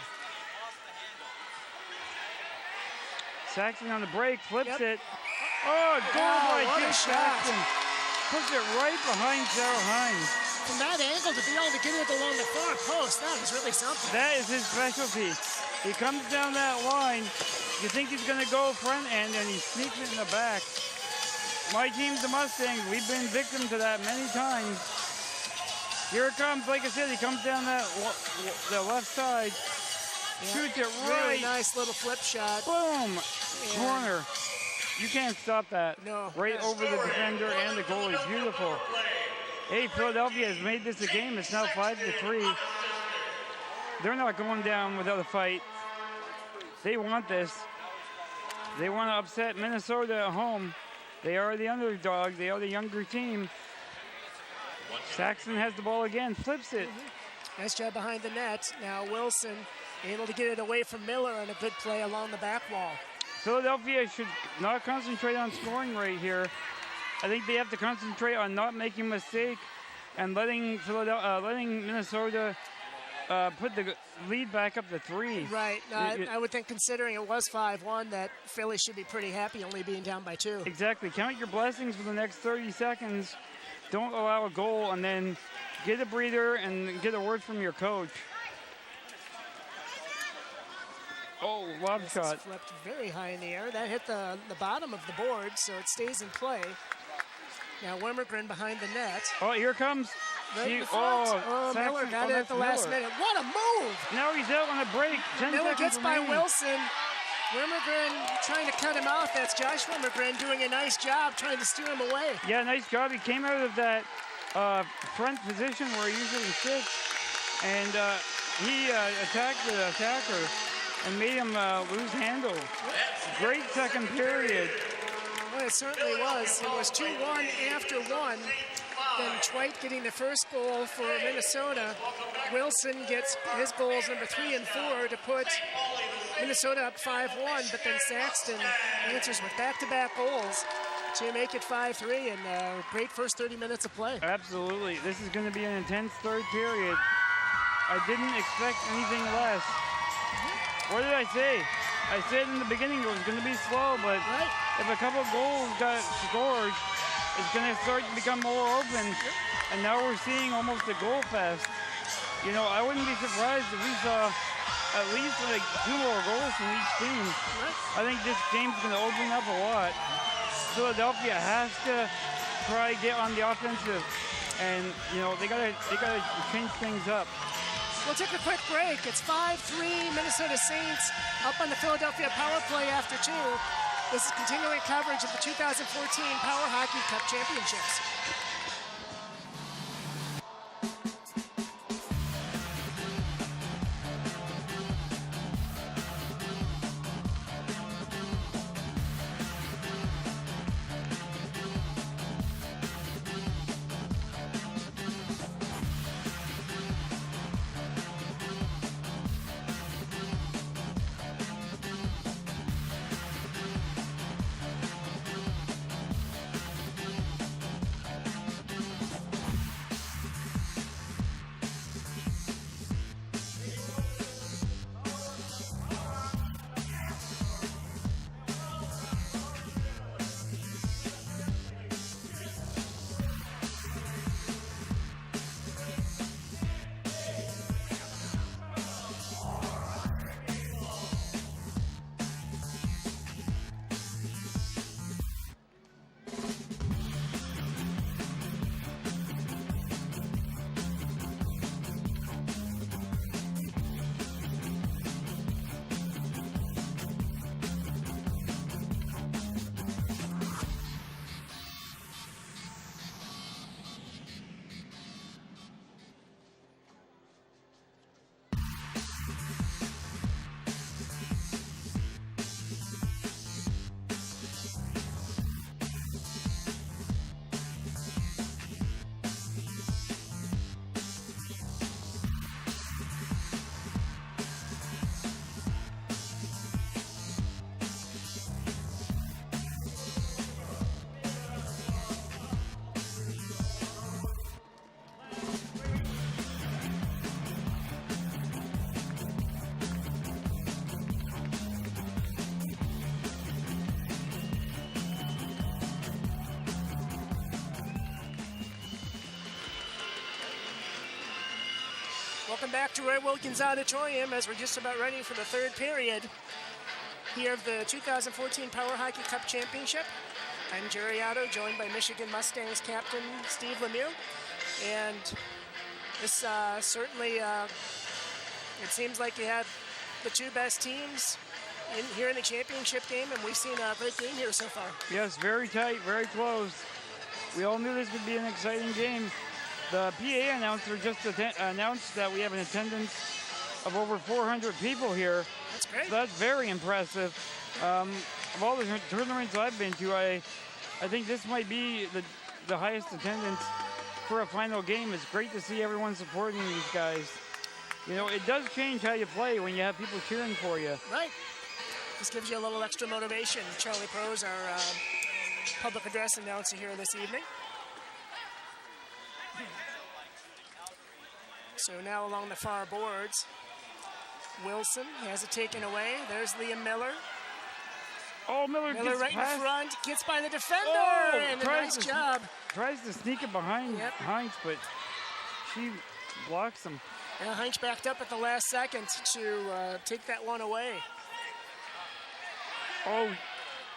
Saxton on the break, flips it. Oh, goal by Jake Saxton. Puts it right behind Sarah Hines. From that angle to be able to get it along the far post, that is really something. That is his specialty. He comes down that line. You think he's going to go front end, and he sneaks it in the back. My team's the Mustangs. We've been victim to that many times. Here it comes. Like I said, he comes down the left side. Shoots it right. Really nice little flip shot. Boom. Corner. You can't stop that. No. Right over the defender and the goalie. Beautiful. Hey, Philadelphia has made this a game. It's now 5-3. They're not going down without a fight. They want this. They want to upset Minnesota at home. They are the underdog. They are the younger team. Saxton has the ball again. Flips it. Nice job behind the net. Now Wilson able to get it away from Miller on a good play along the back wall. Philadelphia should not concentrate on scoring right here. I think they have to concentrate on not making a mistake and letting Minnesota put the lead back up to 3. Right. I would think considering it was 5-1 that Philly should be pretty happy only being down by 2. Exactly. Count your blessings for the next 30 seconds. Don't allow a goal, and then get a breather and get a word from your coach. Oh, lob shot. Flipped very high in the air. That hit the bottom of the board, so it stays in play. Now Wermegren behind the net. Oh, here comes. Miller got it at the last minute. What a move! Now he's out on a break. Miller gets by Wilson. Wermegren trying to cut him off. That's Josh Wermegren doing a nice job trying to steer him away. Yeah, nice job. He came out of that front position where he usually sits, and he attacked the attacker and made him lose handle. Great second period. Well, it certainly was. It was 2-1 after 1. Then Twite getting the first goal for Minnesota. Wilson gets his goals number 3 and 4 to put Minnesota up 5-1, but then Saxton answers with back-to-back goals to make it 5-3, and great first 30 minutes of play. Absolutely. This is going to be an intense third period. I didn't expect anything less. What did I say? I said in the beginning it was going to be slow, but if a couple of goals got scored, it's going to start to become more open. And now we're seeing almost a goal fest. You know, I wouldn't be surprised if we saw at least like 2 more goals from each team. I think this game's going to open up a lot. Philadelphia has to try to get on the offensive, and you know they gotta change things up. We'll take a quick break. It's 5-3 Minnesota Saints up on the Philadelphia power play after 2. This is continuing coverage of the 2014 PowerHockey Cup Championships. Welcome back to Roy Wilkins Auditorium as we're just about ready for the third period here of the 2014 PowerHockey Cup Championship. I'm Jerry Otto, joined by Michigan Mustangs captain Steve Lemieux. And this certainly, it seems like you have the two best teams here in the championship game, and we've seen a great game here so far. Yes, very tight, very close. We all knew this would be an exciting game. The PA announcer just announced that we have an attendance of over 400 people here. That's great. So that's very impressive. Of all the tournaments I've been to, I think this might be the highest attendance for a final game. It's great to see everyone supporting these guys. You know, it does change how you play when you have people cheering for you. Right. This gives you a little extra motivation. Charlie Prose, our public address announcer here this evening. So now along the far boards, Wilson has it taken away. There's Liam Miller. Oh, Miller gets right past. in front, gets by the defender, and a nice job. Tries to sneak it behind Heinz, but she blocks him. Yeah, Heinz backed up at the last second to take that one away. Oh,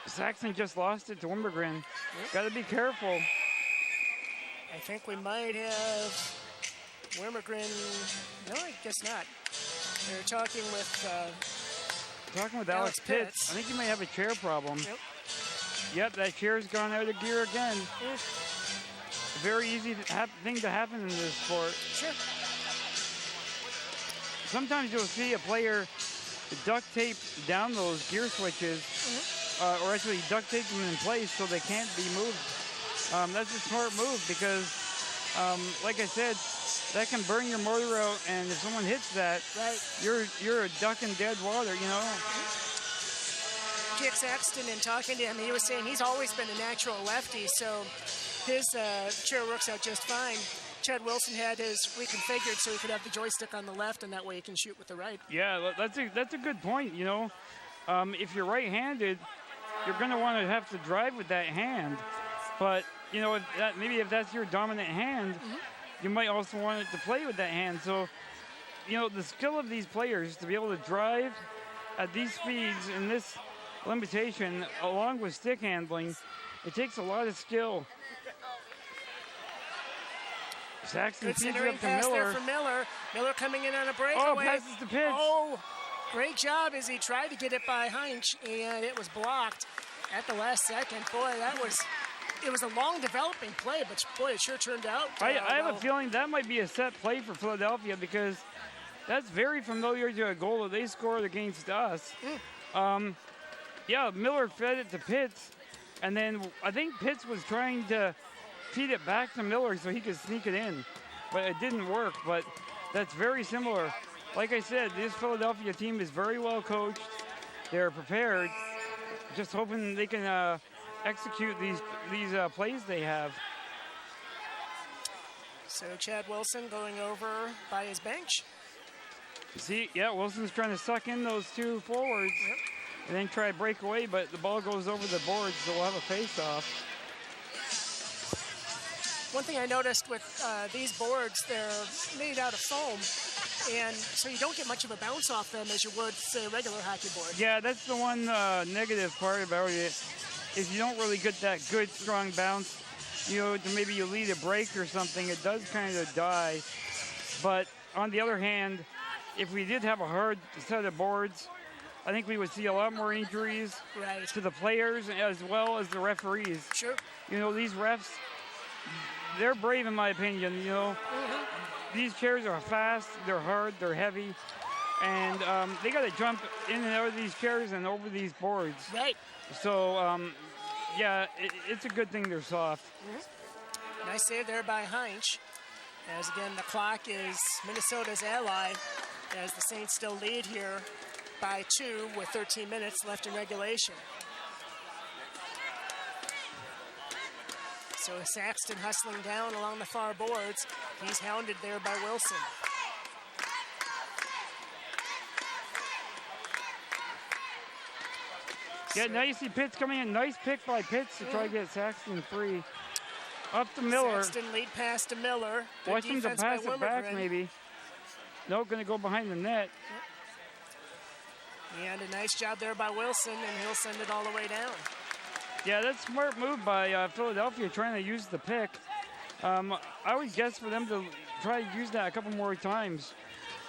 Saxon just lost it to Wimbergren. Yep. Got to be careful. I think we might have Wimbergren. No, I guess not. They're talking with Alex Pitts. I think he may have a chair problem. Yep, that chair's gone out of gear again. A very easy thing to happen in this sport. Sure. Sometimes you'll see a player duct tape down those gear switches, or actually duct tape them in place so they can't be moved. That's a smart move because, like I said, that can burn your motor out, and if someone hits that, you're a duck in dead water, you know. Jake Saxton, in talking to him, he was saying he's always been a natural lefty, so his chair works out just fine. Chad Wilson had his reconfigured so he could have the joystick on the left, and that way he can shoot with the right. Yeah, that's a good point, you know. If you're right-handed, you're going to want to have to drive with that hand. But, you know, if that's your dominant hand, you might also want it to play with that hand. So, you know, the skill of these players to be able to drive at these speeds in this limitation, along with stick handling, it takes a lot of skill. Saxton Good feeds it centering up to pass there Miller. for Miller. Miller coming in on a breakaway. Oh, passes to Pitts. Oh, great job as he tried to get it by Heinz, and it was blocked at the last second. Boy, it was a long developing play, but boy, it sure turned out. I have well. a feeling that might be a set play for Philadelphia because that's very familiar to a goal that they scored against us. Yeah, Miller fed it to Pitts, and then I think Pitts was trying to feed it back to Miller so he could sneak it in, but it didn't work. But that's very similar. Like I said, this Philadelphia team is very well coached. They're prepared. Just hoping they can execute these plays they have. So Chad Wilson going over by his bench. See, yeah, Wilson's trying to suck in those two forwards and then try to break away, but the ball goes over the boards, so we'll have a face-off. One thing I noticed with these boards, they're made out of foam, and so you don't get much of a bounce off them as you would, say, a regular hockey board. Yeah, that's the one negative part about it, is you don't really get that good, strong bounce. You know, maybe you lead a break or something, it does kind of die. But on the other hand, if we did have a hard set of boards, I think we would see a lot more injuries to the players as well as the referees. Sure. You know, these refs, they're brave in my opinion, you know. These chairs are fast, they're hard, they're heavy, and they got to jump in and out of these chairs and over these boards. Right. So, yeah, it's a good thing they're soft. Nice save there by Heinz. As again, the clock is Minnesota's ally, as the Saints still lead here by 2 with 13 minutes left in regulation. So Saxton hustling down along the far boards. He's hounded there by Wilson. Yeah, now you see Pitts coming in. Nice pick by Pitts to try to get Saxton free. Up to Miller. Saxton lead pass to Miller. Good Watch him to defense pass by it back, Wimmergren. maybe. No, going to go behind the net. And a nice job there by Wilson, and he'll send it all the way down. Yeah, that's a smart move by Philadelphia, trying to use the pick. I would guess for them to try to use that a couple more times.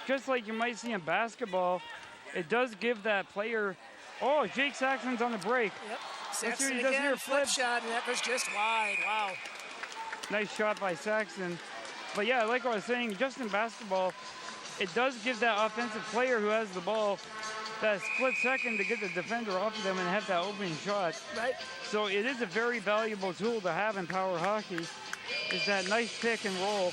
Just like you might see in basketball, it does give that player. Oh, Jake Saxton's on the break. Yep. Let's see what Saxton he does again, here. flip shot, and that was just wide. Wow. Nice shot by Saxton. But yeah, like I was saying, just in basketball, it does give that offensive player who has the ball that split second to get the defender off of them and have that opening shot. Right. So it is a very valuable tool to have in power hockey, is that nice pick and roll.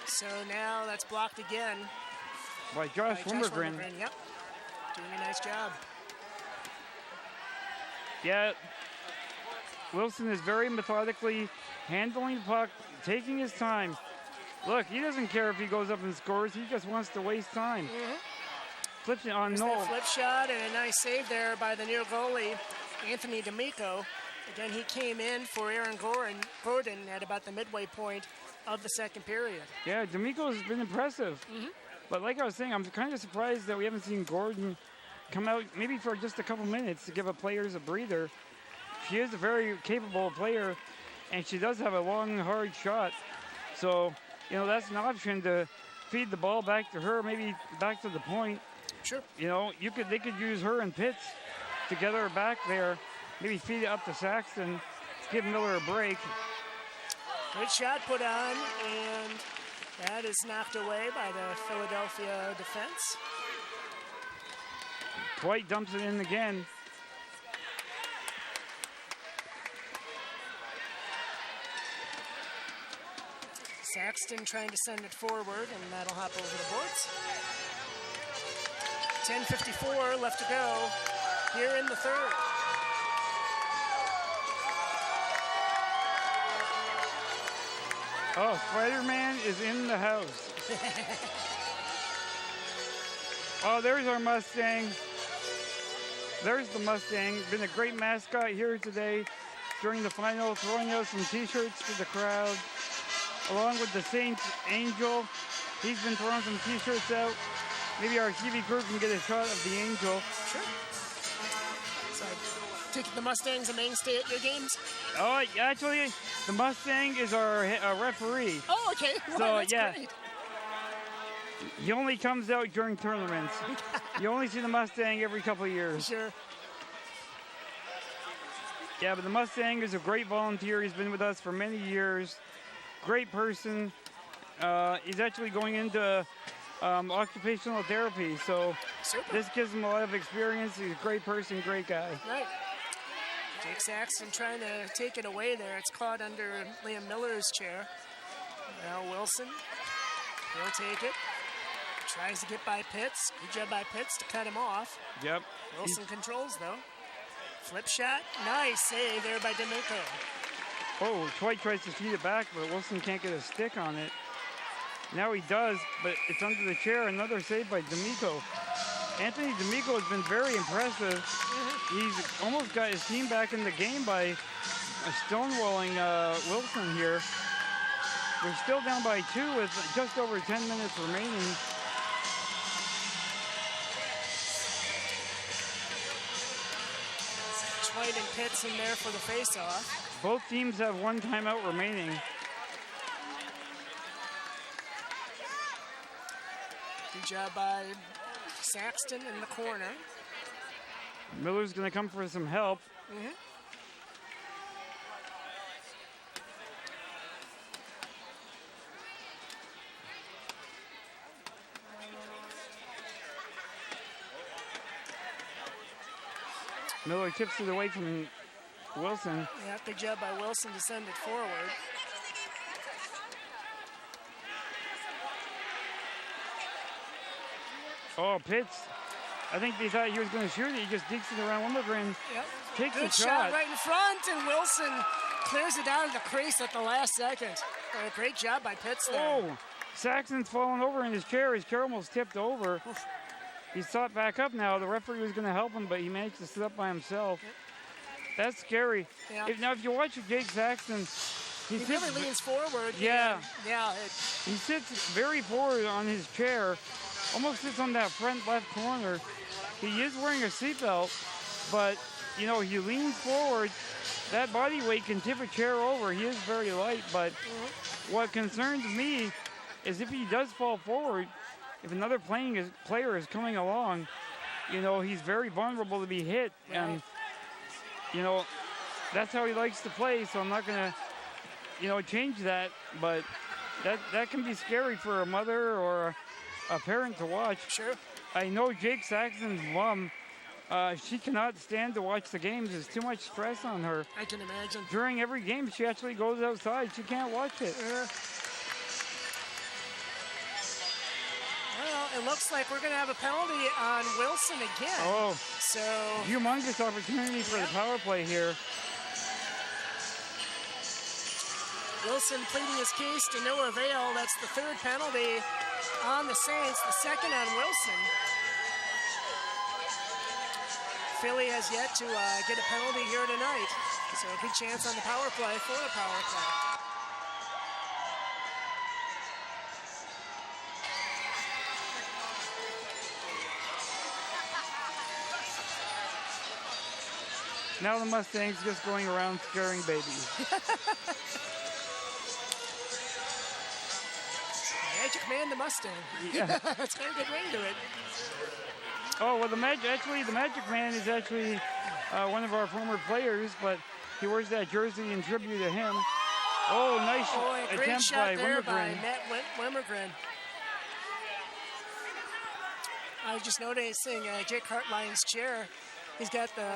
So now that's blocked again. By Josh Wimmergren. Yep. Doing a nice job. Yeah, Wilson is very methodically handling the puck, taking his time. Look, he doesn't care if he goes up and scores. He just wants to waste time. Flips it on There's Noel. that flip shot and a nice save there by the new goalie, Anthony D'Amico. Again, he came in for Aaron Gordon at about the midway point of the second period. Yeah, D'Amico's been impressive. But like I was saying, I'm kind of surprised that we haven't seen Gordon come out maybe for just a couple minutes to give a players a breather. She is a very capable player, and she does have a long, hard shot. So, you know, that's an option to feed the ball back to her, maybe back to the point. Sure. You know, they could use her and Pitts to get her back there, maybe feed it up to Saxton, give Miller a break. Good shot put on, and that is knocked away by the Philadelphia defense. Dwight dumps it in again. Saxton trying to send it forward, and that'll hop over the boards. 10:54 left to go here in the third. Oh, Spider-Man is in the house. Oh, there's our Mustang. There's the Mustang. Been a great mascot here today during the final, throwing out some T-shirts to the crowd. Along with the Saints Angel. He's been throwing some T-shirts out. Maybe our TV crew can get a shot of the Angel. Sure. So The Mustangs a mainstay at your games? Oh, actually, the Mustang is our referee. Oh, okay. Well, So, that's yeah. great. He only comes out during tournaments. You only see the Mustang every couple of years. Sure. Yeah, but the Mustang is a great volunteer. He's been with us for many years. Great person. He's actually going into occupational therapy, so Super. this gives him a lot of experience. He's a great person, great guy. Right. Jake Saxton trying to take it away there. It's caught under Liam Miller's chair. Now Wilson, he'll take it. Tries to get by Pitts. Good job by Pitts to cut him off. Yep. Wilson controls, though. Flip shot. Nice save there by D'Amico. Oh, Troy tries to feed it back, but Wilson can't get a stick on it. Now he does, but it's under the chair. Another save by D'Amico. Anthony D'Amico has been very impressive. He's almost got his team back in the game by stonewalling Wilson here. We're still down by 2 with just over 10 minutes remaining. White and Pitts in there for the face-off. Both teams have 1 timeout remaining. Good job by Saxton in the corner. Miller's going to come for some help. Miller tips it away from Wilson. Yeah, good job by Wilson to send it forward. Oh, Pitts. I think they thought he was going to shoot it. He just digs it around Wimmergren. Yep. Takes Good a shot. right in front, and Wilson clears it out of the crease at the last second. Great job by Pitts there. Oh, Saxon's fallen over in his chair. His chair almost tipped over. He's sought back up now. The referee was going to help him, but he managed to sit up by himself. That's scary. Yeah. If you watch Jake Saxton, he really leans forward. Yeah. Yeah. He sits very forward on his chair, almost sits on that front left corner. He is wearing a seatbelt, but, you know, he leans forward. That body weight can tip a chair over. He is very light, but what concerns me is if he does fall forward, if another player is coming along, you know, he's very vulnerable to be hit. Right. And, you know, that's how he likes to play, so I'm not going to, you know, change that. But that can be scary for a mother or a parent to watch. Sure. I know Jake Saxton's mom, she cannot stand to watch the games. There's too much stress on her. I can imagine. During every game, she actually goes outside. She can't watch it. Well, it looks like we're going to have a penalty on Wilson again. Oh, so humongous opportunity for the power play here. Wilson pleading his case to no avail. That's the 3rd penalty on the Saints, the 2nd on Wilson. Philly has yet to get a penalty here tonight. So a good chance on the power play for the power play. Now the Mustangs just going around scaring babies. Magic Man the Mustang. Yeah. It's got a good ring to it. Oh, well, the Magic Man is actually one of our former players, but he wears that jersey in tribute to him. Oh, nice a great attempt shot by there by Wimmergren. Matt Wimmergren. I was just noticing Jake Hartline's chair. He's got the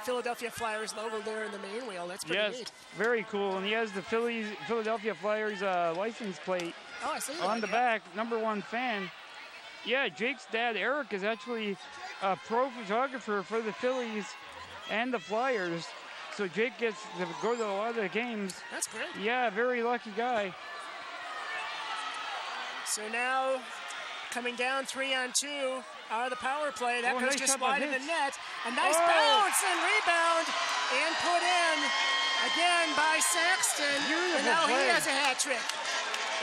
Philadelphia Flyers logo there in the main wheel. That's pretty neat. Very cool. And he has the Philadelphia Flyers license plate I see on that, the back. #1 fan. Yeah, Jake's dad, Eric, is actually a pro photographer for the Phillies and the Flyers. So Jake gets to go to a lot of the games. That's great. Yeah, very lucky guy. So now coming down 3-on-2 out of the power play. That goes nice just shot by wide of the Hitch. net. A nice bounce and rebound and put in again by Saxton. Beautiful and now play. he has a hat trick.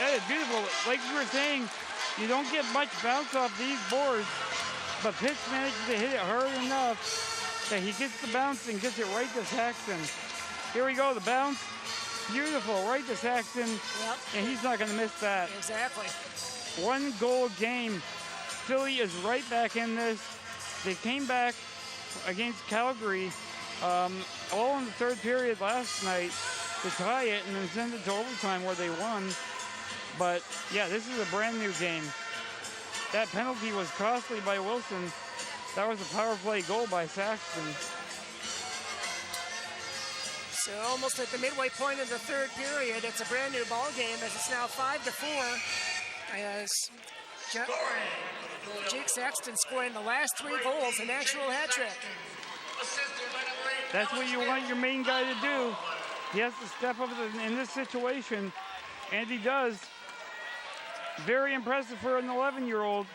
That is beautiful. Like you were saying, you don't get much bounce off these boards, but Pitts managed to hit it hard enough Okay, he gets the bounce and gets it right to Saxton. Here we go, the bounce. Beautiful, right to Saxton. Yep. And he's not going to miss that. Exactly. 1 goal game. Philly is right back in this. They came back against Calgary all in the third period last night to tie it and then send it to overtime where they won. But, yeah, this is a brand new game. That penalty was costly by Wilson. That was a power play goal by Saxton. So almost at the midway point of the third period, it's a brand new ball game as it's now 5-4. As Jake Saxton scoring the last 3 goals, an actual hat trick. That's what you want your main guy to do. He has to step up in this situation, and he does. Very impressive for an 11-year-old.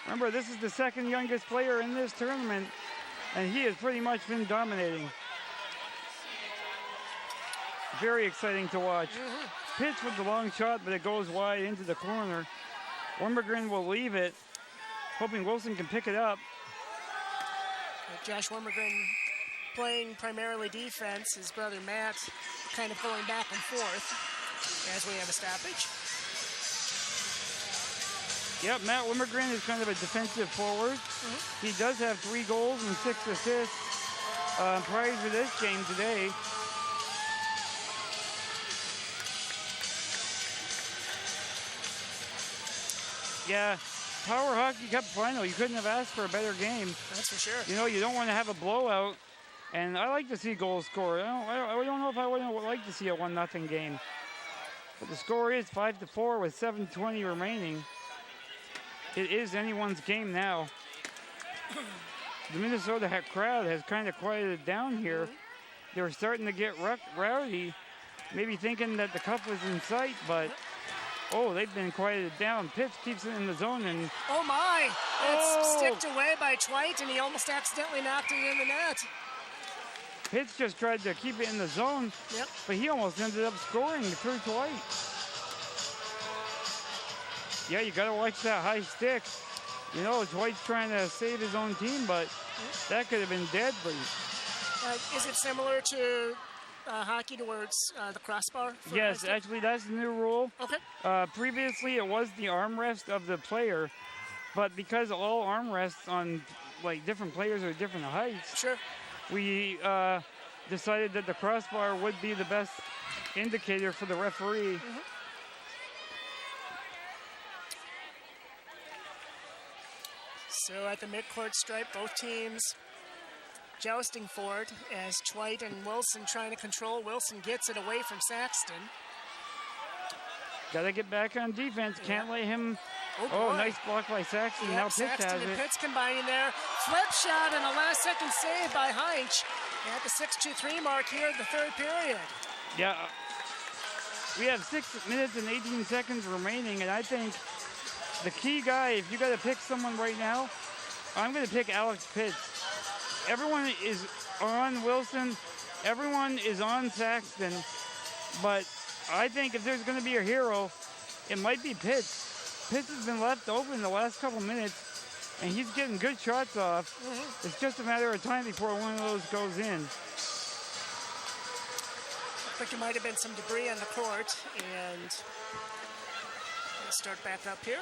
Remember, this is the second youngest player in this tournament, and he has pretty much been dominating. Very exciting to watch. Pitch with the long shot, but it goes wide into the corner. Wormegren will leave it, hoping Wilson can pick it up. Josh Wormegren playing primarily defense. His brother Matt kind of going back and forth as we have a stoppage. Yep, Matt Wormegren is kind of a defensive forward. He does have 3 goals and 6 assists prior to this game today. Yeah, Power Hockey Cup final. You couldn't have asked for a better game. That's for sure. You know, you don't want to have a blowout, and I like to see goals scored. I don't know if I would like to see a 1-0 game. But the score is 5-4 with 7:20 remaining. It is anyone's game now. The Minnesota crowd has kind of quieted down here. They were starting to get rowdy, maybe thinking that the cup was in sight, but oh, they've been quieted down. Pitts keeps it in the zone, and oh my! It's sticked away by Twite, and he almost accidentally knocked it in the net. Pitts just tried to keep it in the zone, but he almost ended up scoring through Twite. Yeah, you got to watch that high stick. You know, Twite's trying to save his own team, but that could have been deadly. Is it similar to hockey towards the crossbar? Yes, actually, that's the new rule. Okay. Previously, it was the armrest of the player, but because all armrests on like different players are different heights, we decided that the crossbar would be the best indicator for the referee. So at the midcourt stripe, both teams jousting for it as Twite and Wilson trying to control. Wilson gets it away from Saxton. Got to get back on defense. Can't let him. Oh, nice block by Saxton. Now Pitts Saxton has and it. Pitts combining there. Flip shot and a last-second save by Heinz at the 6:23 mark here in the third period. Yeah, we have 6 minutes and 18 seconds remaining, and I think the key guy, if you got to pick someone right now, I'm going to pick Alex Pitts. Everyone is on Wilson. Everyone is on Saxton. But I think if there's going to be a hero, it might be Pitts. Pitts has been left open the last couple minutes, and he's getting good shots off. It's just a matter of time before one of those goes in. I think there might have been some debris on the court, and we'll start back up here.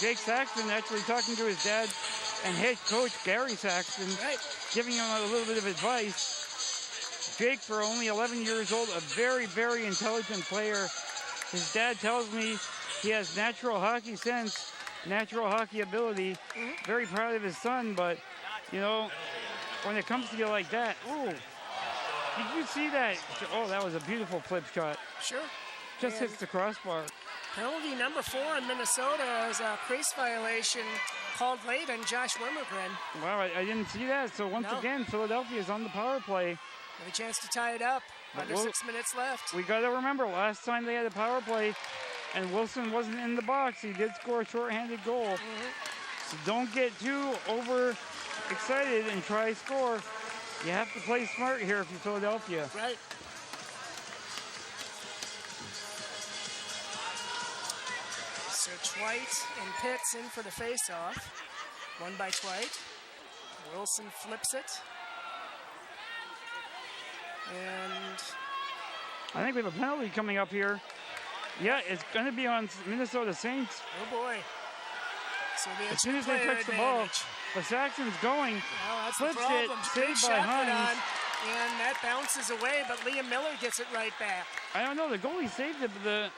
Jake Saxton actually talking to his dad and head coach Gary Saxton, giving him a little bit of advice. Jake, for only 11 years old, a very, very intelligent player. His dad tells me he has natural hockey sense, natural hockey ability. Very proud of his son, but, you know, when it comes to you like that, ooh, did you see that? Oh, that was a beautiful flip shot. Sure. Just hits the crossbar. Penalty number 4 in Minnesota is a crease violation called late on Josh Wormegren. Wow, I didn't see that. So once again, Philadelphia is on the power play. Have a chance to tie it up. Under 6 minutes left. We got to remember, last time they had a power play and Wilson wasn't in the box, he did score a shorthanded goal. So don't get too over excited and try score. You have to play smart here if you're Philadelphia. Right. So Twite and Pitts in for the face-off. Won by Twite. Wilson flips it. And I think we have a penalty coming up here. Yeah, it's going to be on Minnesota Saints. oh boy. So it'll be a As soon as they two-player touch the ball, advantage. but Saxon's going. Well, that's flips the problem. it, Great saved by shot put Hines. on, and that bounces away, but Liam Miller gets it right back. I don't know, the goalie saved it, but the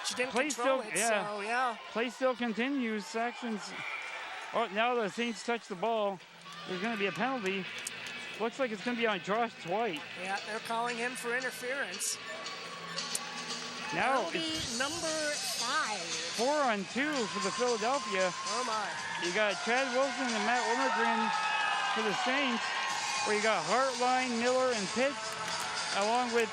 She didn't play control still, it, yeah. so yeah. play still continues. Saxon's, oh, now the Saints touch the ball. There's going to be a penalty. Looks like it's going to be on Josh Twite. Yeah, they're calling him for interference. Now Penalty it's number 5. 4-on-2 for the Philadelphia. Oh my. You got Chad Wilson and Matt Wilmergren for the Saints, where you got Hartline, Miller, and Pitts, along with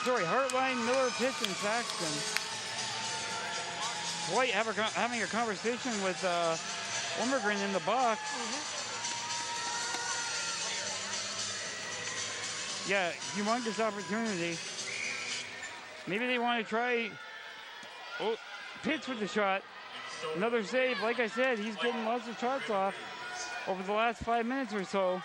Hartline, Miller, Pitts, and Saxton. White having a conversation with Wilmergren in the box. Yeah, humongous opportunity. Maybe they want to try. Oh, Pitts with the shot. Another save. Like I said, he's getting lots of shots off over the last 5 minutes or so.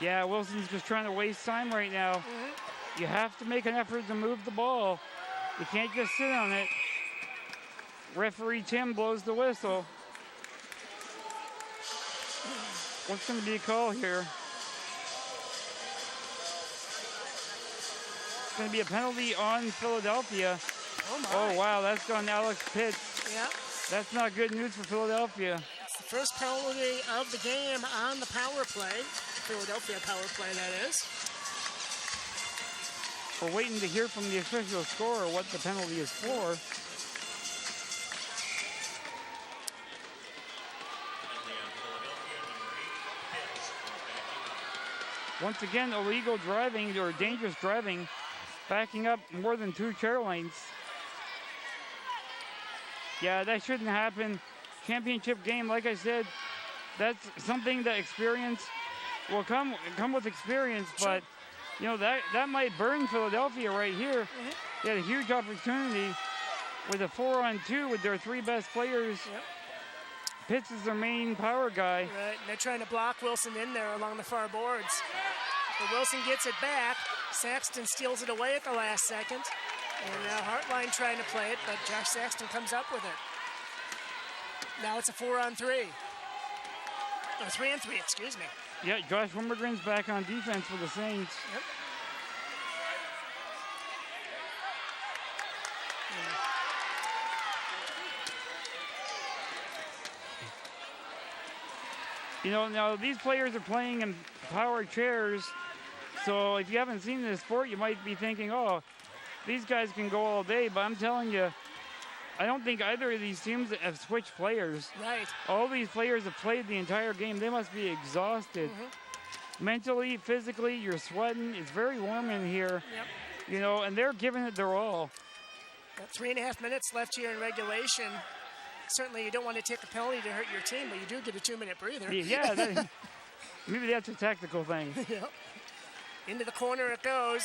Yeah, Wilson's just trying to waste time right now. You have to make an effort to move the ball. You can't just sit on it. Referee Tim blows the whistle. What's going to be a call here? It's going to be a penalty on Philadelphia. Oh my. Oh, wow, that's gone Alex Pitts. Yeah. That's not good news for Philadelphia. It's the first penalty of the game on the power play. Philadelphia power play, that is. We're waiting to hear from the official scorer what the penalty is for. Once again, illegal driving or dangerous driving, backing up more than 2 chair lengths. Yeah, that shouldn't happen. Championship game, like I said, that's something that experience will come with experience, but you know, that might burn Philadelphia right here. They had a huge opportunity with a 4-on-2 with their 3 best players. Yep. Pitts is their main power guy. Right, and they're trying to block Wilson in there along the far boards. But Wilson gets it back. Saxton steals it away at the last second. And now Hartline trying to play it, but Josh Saxton comes up with it. Now it's a 4-on-3. Or 3-on-3, excuse me. Yeah, Josh Wilmergren's back on defense for the Saints. Yep. You know, now these players are playing in power chairs, so if you haven't seen this sport, you might be thinking, oh, these guys can go all day, but I'm telling you, I don't think either of these teams have switched players. Right. All these players have played the entire game. They must be exhausted. Mentally, physically, you're sweating. It's very warm in here. Yep. You know, and they're giving it their all. Got 3.5 minutes left here in regulation. Certainly you don't want to take a penalty to hurt your team, but you do get a 2-minute breather. Yeah, maybe that's a tactical thing. Yep. Into the corner it goes.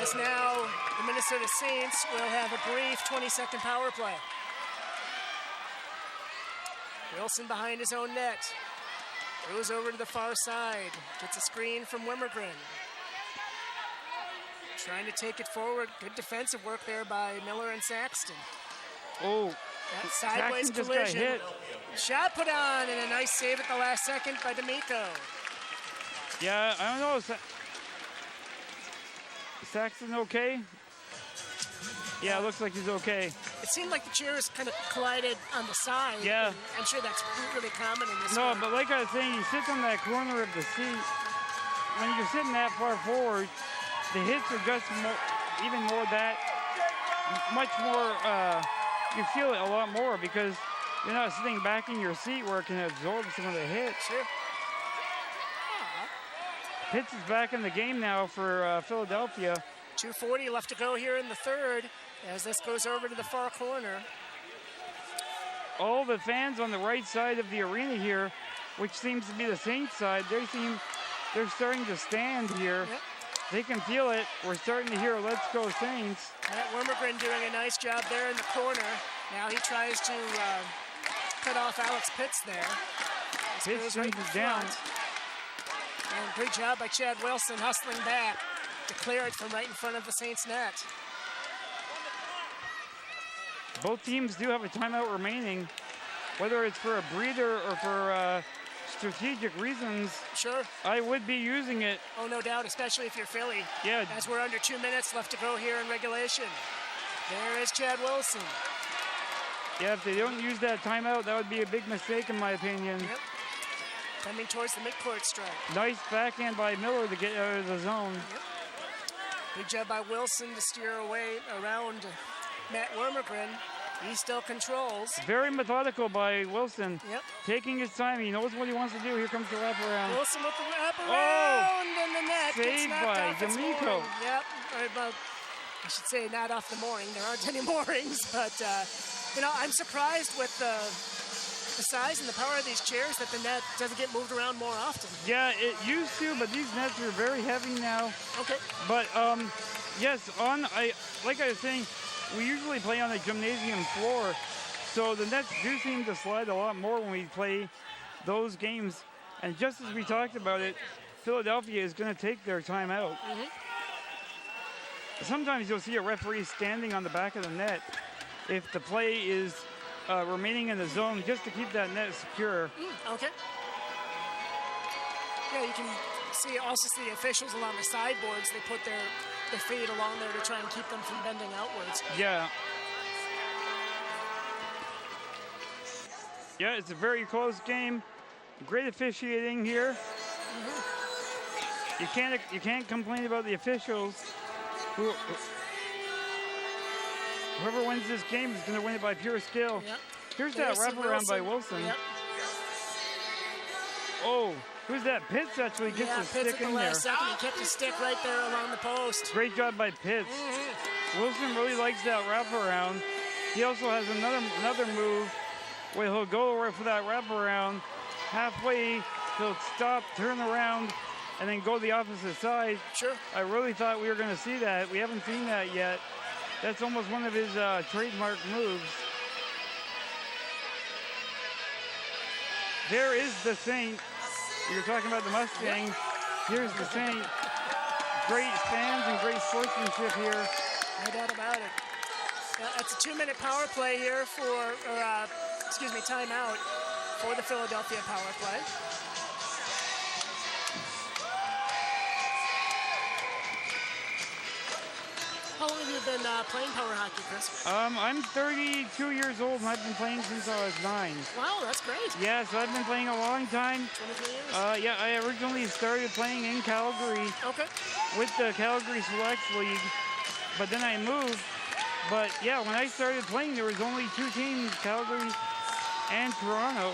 As now the Minnesota Saints will have a brief 20-second power play. Wilson behind his own net. Goes over to the far side. Gets a screen from Wilmergren. Trying to take it forward. Good defensive work there by Miller and Saxton. Oh, That sideways Saxton just got collision. hit. Shot put on and a nice save at the last second by D'Amico. Yeah, I don't know. Saxton okay? Yeah, it looks like he's okay. It seemed like the chairs kind of collided on the side. Yeah. And I'm sure that's really common in this No, sport. but like I was saying, he sits on that corner of the seat. When you're sitting that far forward, the hits are just even more that, much more, you feel it a lot more because you're not sitting back in your seat where it can absorb some of the hits. Sure. Pitts is back in the game now for Philadelphia. 2:40 left to go here in the third as this goes over to the far corner. All the fans on the right side of the arena here, which seems to be the Saints side, they seem they're starting to stand here. Yep. They can feel it. We're starting to hear "Let's Go Saints." Matt Wormergren doing a nice job there in the corner. Now he tries to cut off Alex Pitts there. Pitts Right in brings it down. front. And great job by Chad Wilson hustling back to clear it from right in front of the Saints net. Both teams do have a timeout remaining, whether it's for a breather or for strategic reasons. Sure. I would be using it. Oh, no doubt, especially if you're Philly. Yeah. As we're under 2 minutes left to go here in regulation. There is Chad Wilson. Yeah, if they don't use that timeout, that would be a big mistake in my opinion. Yep. Coming towards the midcourt stripe. Nice backhand by Miller to get out of the zone. Yep. Good job by Wilson to steer away around Matt Wormergren. He still controls. Very methodical by Wilson. Yep. Taking his time. He knows what he wants to do. Here comes the wraparound. Wilson with the wraparound Oh! and the net. Gets Saved knocked by off its D'Amico. mooring. Yep. Or about, I should say not off the mooring. There aren't any moorings, but you know, I'm surprised with the size and the power of these chairs that the net doesn't get moved around more often. Yeah, it used to, but these nets are very heavy now. Okay. But yes, like I was saying, we usually play on a gymnasium floor, so the nets do seem to slide a lot more when we play those games. And just as we talked about it, Philadelphia is going to take their timeout. Mm-hmm. Sometimes you'll see a referee standing on the back of the net if the play is remaining in the zone just to keep that net secure. Okay. Yeah, you can also see the officials along the sideboards. They put their feet along there to try and keep them from bending outwards. Yeah. Yeah, it's a very close game. Great officiating here. You can't complain about the officials. Whoever wins this game is going to win it by pure skill. Yep. Here's that wraparound by Wilson. Yep. Oh, who's that? Pitts actually gets his Pitts stick at the in there. last second. He kept his stick right there along the post. Great job by Pitts. Wilson really likes that wraparound. He also has another move where he'll go for that wraparound. Halfway, he'll stop, turn around, and then go the opposite side. Sure. I really thought we were going to see that. We haven't seen that yet. That's almost one of his trademark moves. There is the Saint. You're talking about the Mustang. Here's the Saint. Great fans and great sportsmanship here. No doubt about it. That's a 2-minute power play here timeout for the Philadelphia power play. How long have you been playing power hockey, Chris? I'm 32 years old and I've been playing since I was 9. Wow, that's great. Yeah, so I've been playing a long time. 23 years? Yeah, I originally started playing in Calgary Okay. with the Calgary Selects League, but then I moved. But yeah, when I started playing, there was only 2 teams, Calgary and Toronto.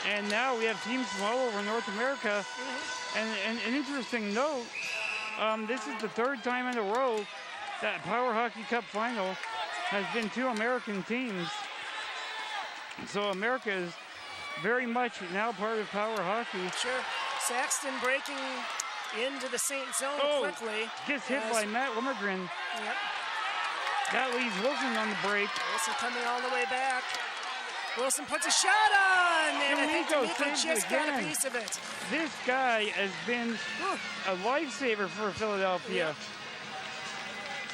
And now we have teams from all over North America. And an interesting note, this is the 3rd time in a row that PowerHockey Cup final has been 2 American teams. So America is very much now part of power hockey. Sure. Saxton breaking into the Saint zone quickly. Gets hit by Matt Wormergren. Yep. That leaves Wilson on the break. Wilson coming all the way back. Wilson puts a shot on, and I think D'Amico D'Amico saves just it got a again. piece of it. This guy has been a lifesaver for Philadelphia.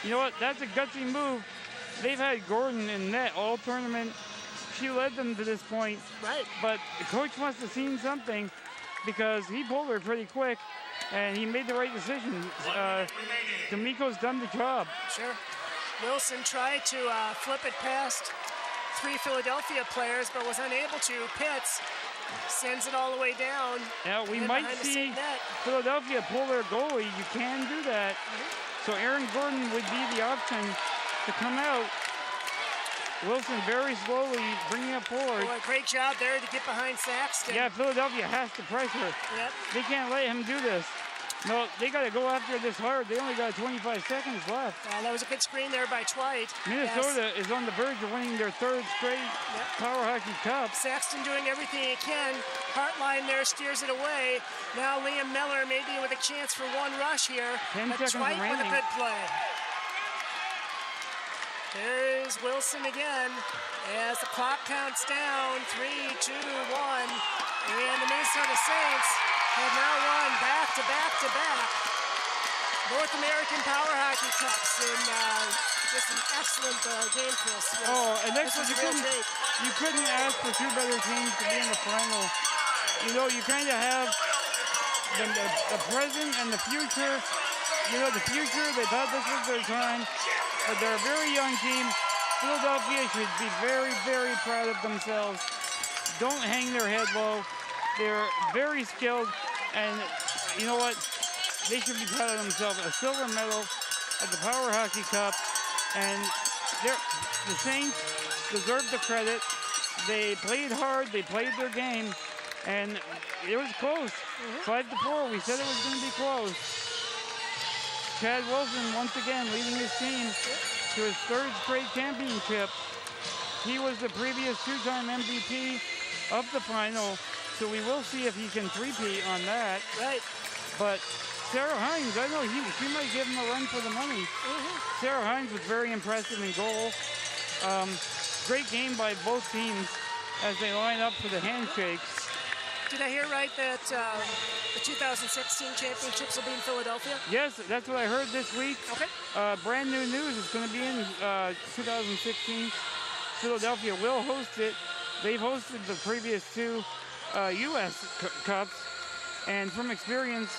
You know what? That's a gutsy move. They've had Gordon in net all tournament. She led them to this point. Right. But the coach must have seen something because he pulled her pretty quick and he made the right decision. D'Amico's done the job. Sure. Wilson tried to flip it past 3 Philadelphia players, but was unable to. Pitts sends it all the way down. Now, we might see Philadelphia pull their goalie. You can do that. So Aaron Gordon would be the option to come out. Wilson very slowly bringing it forward. Boy, great job there to get behind Saxton. Yeah, Philadelphia has to pressure. Yep. They can't let him do this. No, they got to go after this hard. They only got 25 seconds left. That was a good screen there by Twite. Minnesota is on the verge of winning their third straight Power Hockey Cup. Saxton doing everything he can. Hartline there steers it away. Now Liam Miller maybe with a chance for one rush here. 10 but seconds Twite remaining. with a good play. There's Wilson again as the clock counts down. 3, 2, 1. And the Minnesota Saints have now won back-to-back North American Power Hockey Cups. And just an excellent game, Chris. And this was a real treat. You couldn't ask for two better teams to be in the final. You know, you kind of have the present and the future. You know, the future, they thought this was their time, but they're a very young team. Philadelphia should be very, very proud of themselves. Don't hang their head low. They're very skilled, and you know what? They should be proud of themselves. A silver medal at the Power Hockey Cup, and the Saints deserve the credit. They played hard. They played their game, and it was close. 5-4. We said it was going to be close. Chad Wilson once again leading his team to his third straight championship. He was the previous two-time MVP of the final, so we will see if he can three-peat on that. Right. But Sarah Hines, I know she might give him a run for the money. Sarah Hines was very impressive in goal. Great game by both teams as they line up for the handshakes. Did I hear right that the 2016 championships will be in Philadelphia? Yes, that's what I heard this week. Okay. Brand new news. It's going to be in 2016. Philadelphia will host it. They've hosted the previous two U.S. Cups, and from experience,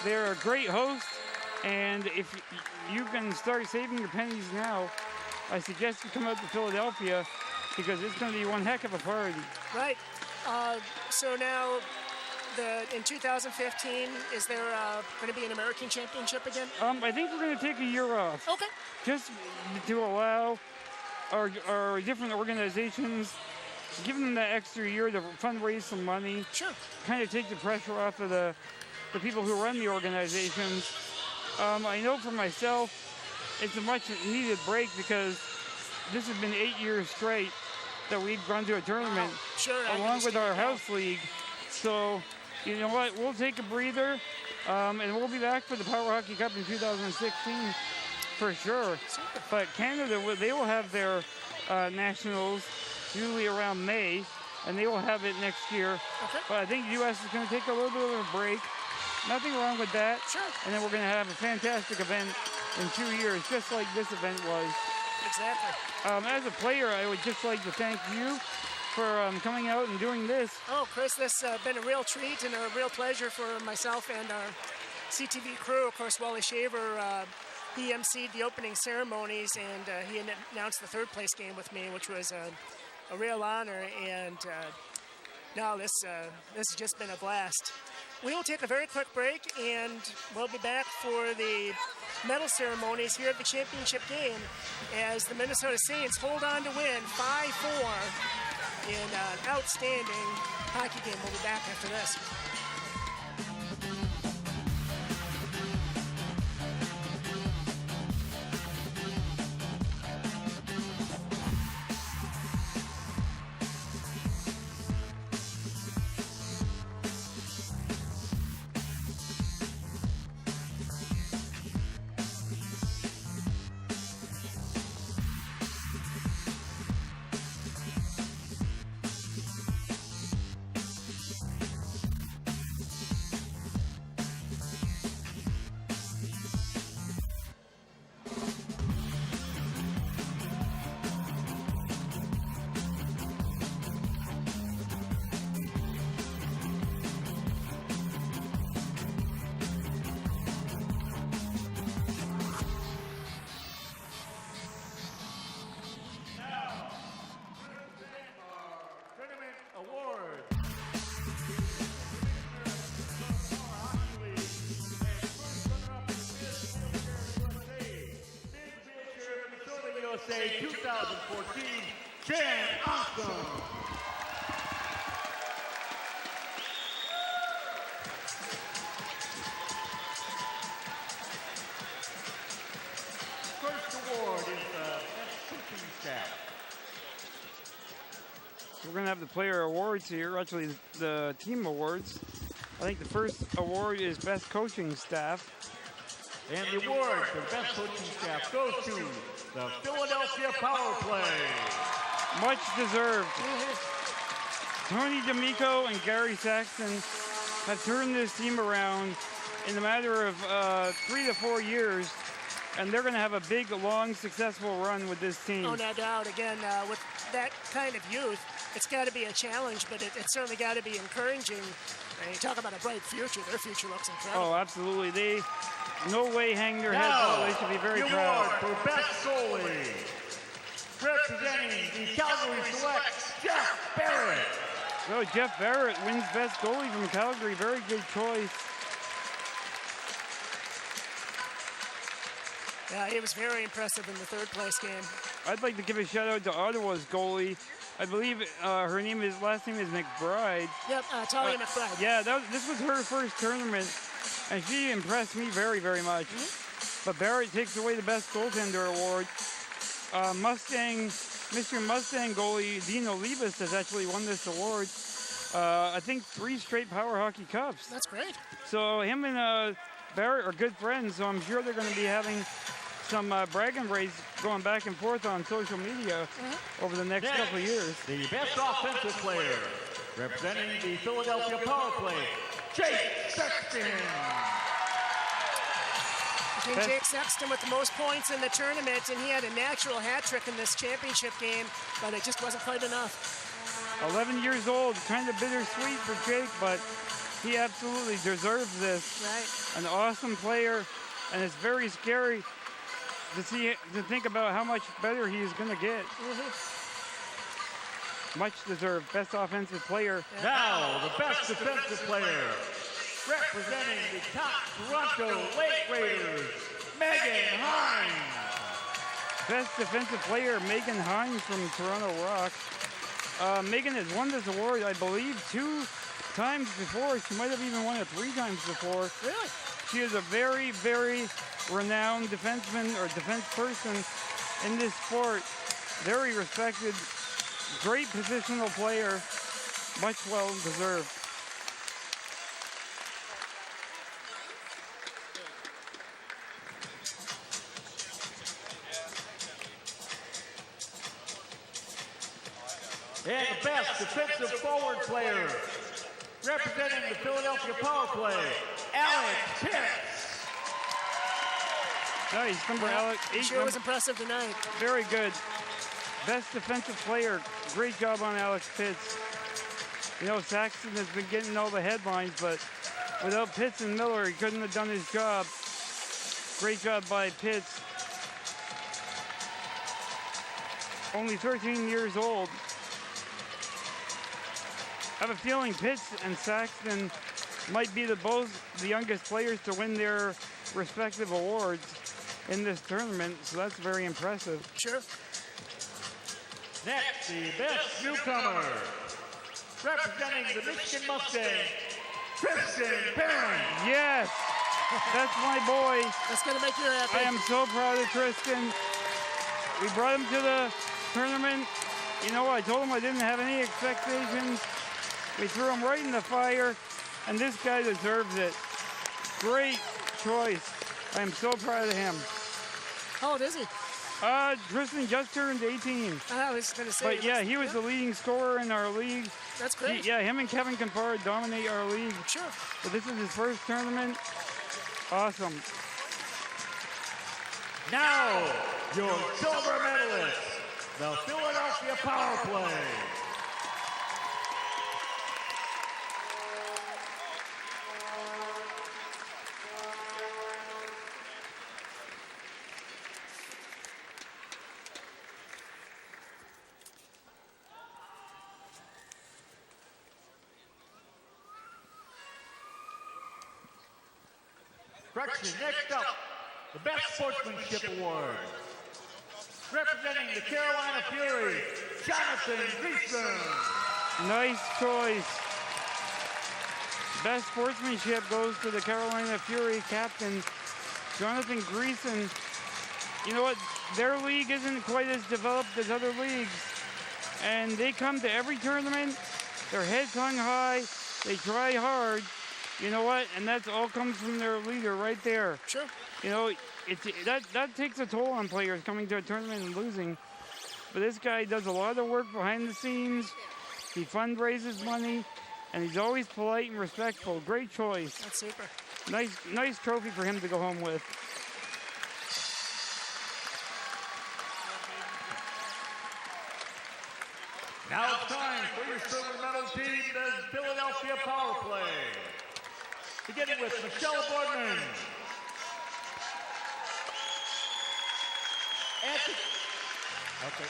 they're a great host. And if you can start saving your pennies now, I suggest you come out to Philadelphia because it's going to be one heck of a party. Right. So now, in 2015, is there going to be an American Championship again? I think we're going to take a year off. Okay. Just to allow our different organizations, give them that extra year to fundraise some money. Sure. Kind of take the pressure off of the people who run the organizations. I know for myself, it's a much needed break because this has been 8 years straight that we've gone to a tournament along with our house league. So, you know what, we'll take a breather and we'll be back for the Power Hockey Cup in 2016 for sure. Super. But Canada, they will have their nationals usually around May, and they will have it next year. Okay. But I think the U.S. is going to take a little bit of a break. Nothing wrong with that. Sure. And then we're going to have a fantastic event in 2 years, just like this event was. Exactly. As a player, I would just like to thank you for coming out and doing this. Oh, Chris, this has been a real treat and a real pleasure for myself and our CTV crew. Of course, Wally Shaver, he emceed the opening ceremonies, and he announced the third place game with me, which was a real honor. And now this has just been a blast. We will take a very quick break, and we'll be back for the medal ceremonies here at the championship game as the Minnesota Saints hold on to win 5-4 in an outstanding hockey game. We'll be back after this. USA 2014 Champ Anthem. going to have the player awards here, actually the team awards. I think the first award is best coaching staff. And the award for best coaching staff goes to the Philadelphia Power Play. Much deserved. Tony D'Amico and Gary Saxton have turned this team around in a matter of 3 to 4 years, and they're going to have a big, long, successful run with this team. Oh, no doubt. Again, with that kind of youth, it's got to be a challenge, but it's certainly got to be encouraging. And you talk about a bright future. Their future looks incredible. Oh, absolutely. They no way hang their heads low. They should be very proud. For best goalie, representing the Calgary Selects, Jeff Barrett. So Jeff Barrett wins best goalie from Calgary. Very good choice. Yeah, he was very impressive in the third place game. I'd like to give a shout out to Ottawa's goalie. I believe her last name is McBride. Yep, Talia McBride. Yeah, this was her first tournament, and she impressed me very, very much. But Barrett takes away the best goaltender award. Mr. Mustang goalie Dino Leibus has actually won this award. I think 3 straight PowerHockey Cups. That's great. So him and Barrett are good friends, so I'm sure they're going to be having some bragging rights going back and forth on social media over the next couple of years. The best offensive player, representing the Philadelphia Power Play, Jake Sexton. Jake Sexton with the most points in the tournament, and he had a natural hat trick in this championship game, but it just wasn't quite enough. 11 years old, kind of bittersweet for Jake, but he absolutely deserves this. Right. An awesome player, and it's very scary to think about how much better he is going to get. Much deserved. Best offensive player. Now, the best defensive player, representing the Toronto Lake Raiders, Megan Hines. Best defensive player, Megan Hines from Toronto Rock. Megan has won this award, I believe, 2 times before. She might have even won it 3 times before. Really? She is a very, very renowned defenseman or defense person in this sport. Very respected, great positional player, much well deserved. And the best defensive forward player, representing the Philadelphia Power Play, Alex Pitts. Nice, number Alex. He sure was impressive tonight. Very good. Best defensive player. Great job on Alex Pitts. You know, Saxton has been getting all the headlines, but without Pitts and Miller, he couldn't have done his job. Great job by Pitts. Only 13 years old. I have a feeling Pitts and Saxton might be both the youngest players to win their respective awards in this tournament, so that's very impressive. Sure. Next, the best newcomer, representing the Michigan Mustang, Tristan Barron. Yes, that's my boy. That's going to make you happy. I am so proud of Tristan. We brought him to the tournament. You know, I told him I didn't have any expectations. We threw him right in the fire, and this guy deserves it. Great choice. I am so proud of him. How old is he? Tristan just turned 18. I was going to say. But yeah, he was the leading scorer in our league. That's great. Him and Kevin Confard dominate our league. Sure. But this is his first tournament. Awesome. Now, your silver medalist, the Philadelphia Power Play. Next up, the Best Sportsmanship Award. Representing the Carolina Fury, Jonathan Greason. Nice choice. Best sportsmanship goes to the Carolina Fury captain, Jonathan Greason. You know what? Their league isn't quite as developed as other leagues, and they come to every tournament. Their heads hung high. They try hard. You know what? And that all comes from their leader right there. Sure. You know, that takes a toll on players coming to a tournament and losing. But this guy does a lot of work behind the scenes. He fundraises money, and he's always polite and respectful. Great choice. That's super. Nice trophy for him to go home with. Now it's time for your silver medal team, the Philadelphia Power Play. Beginning with Michelle Boardman. Okay.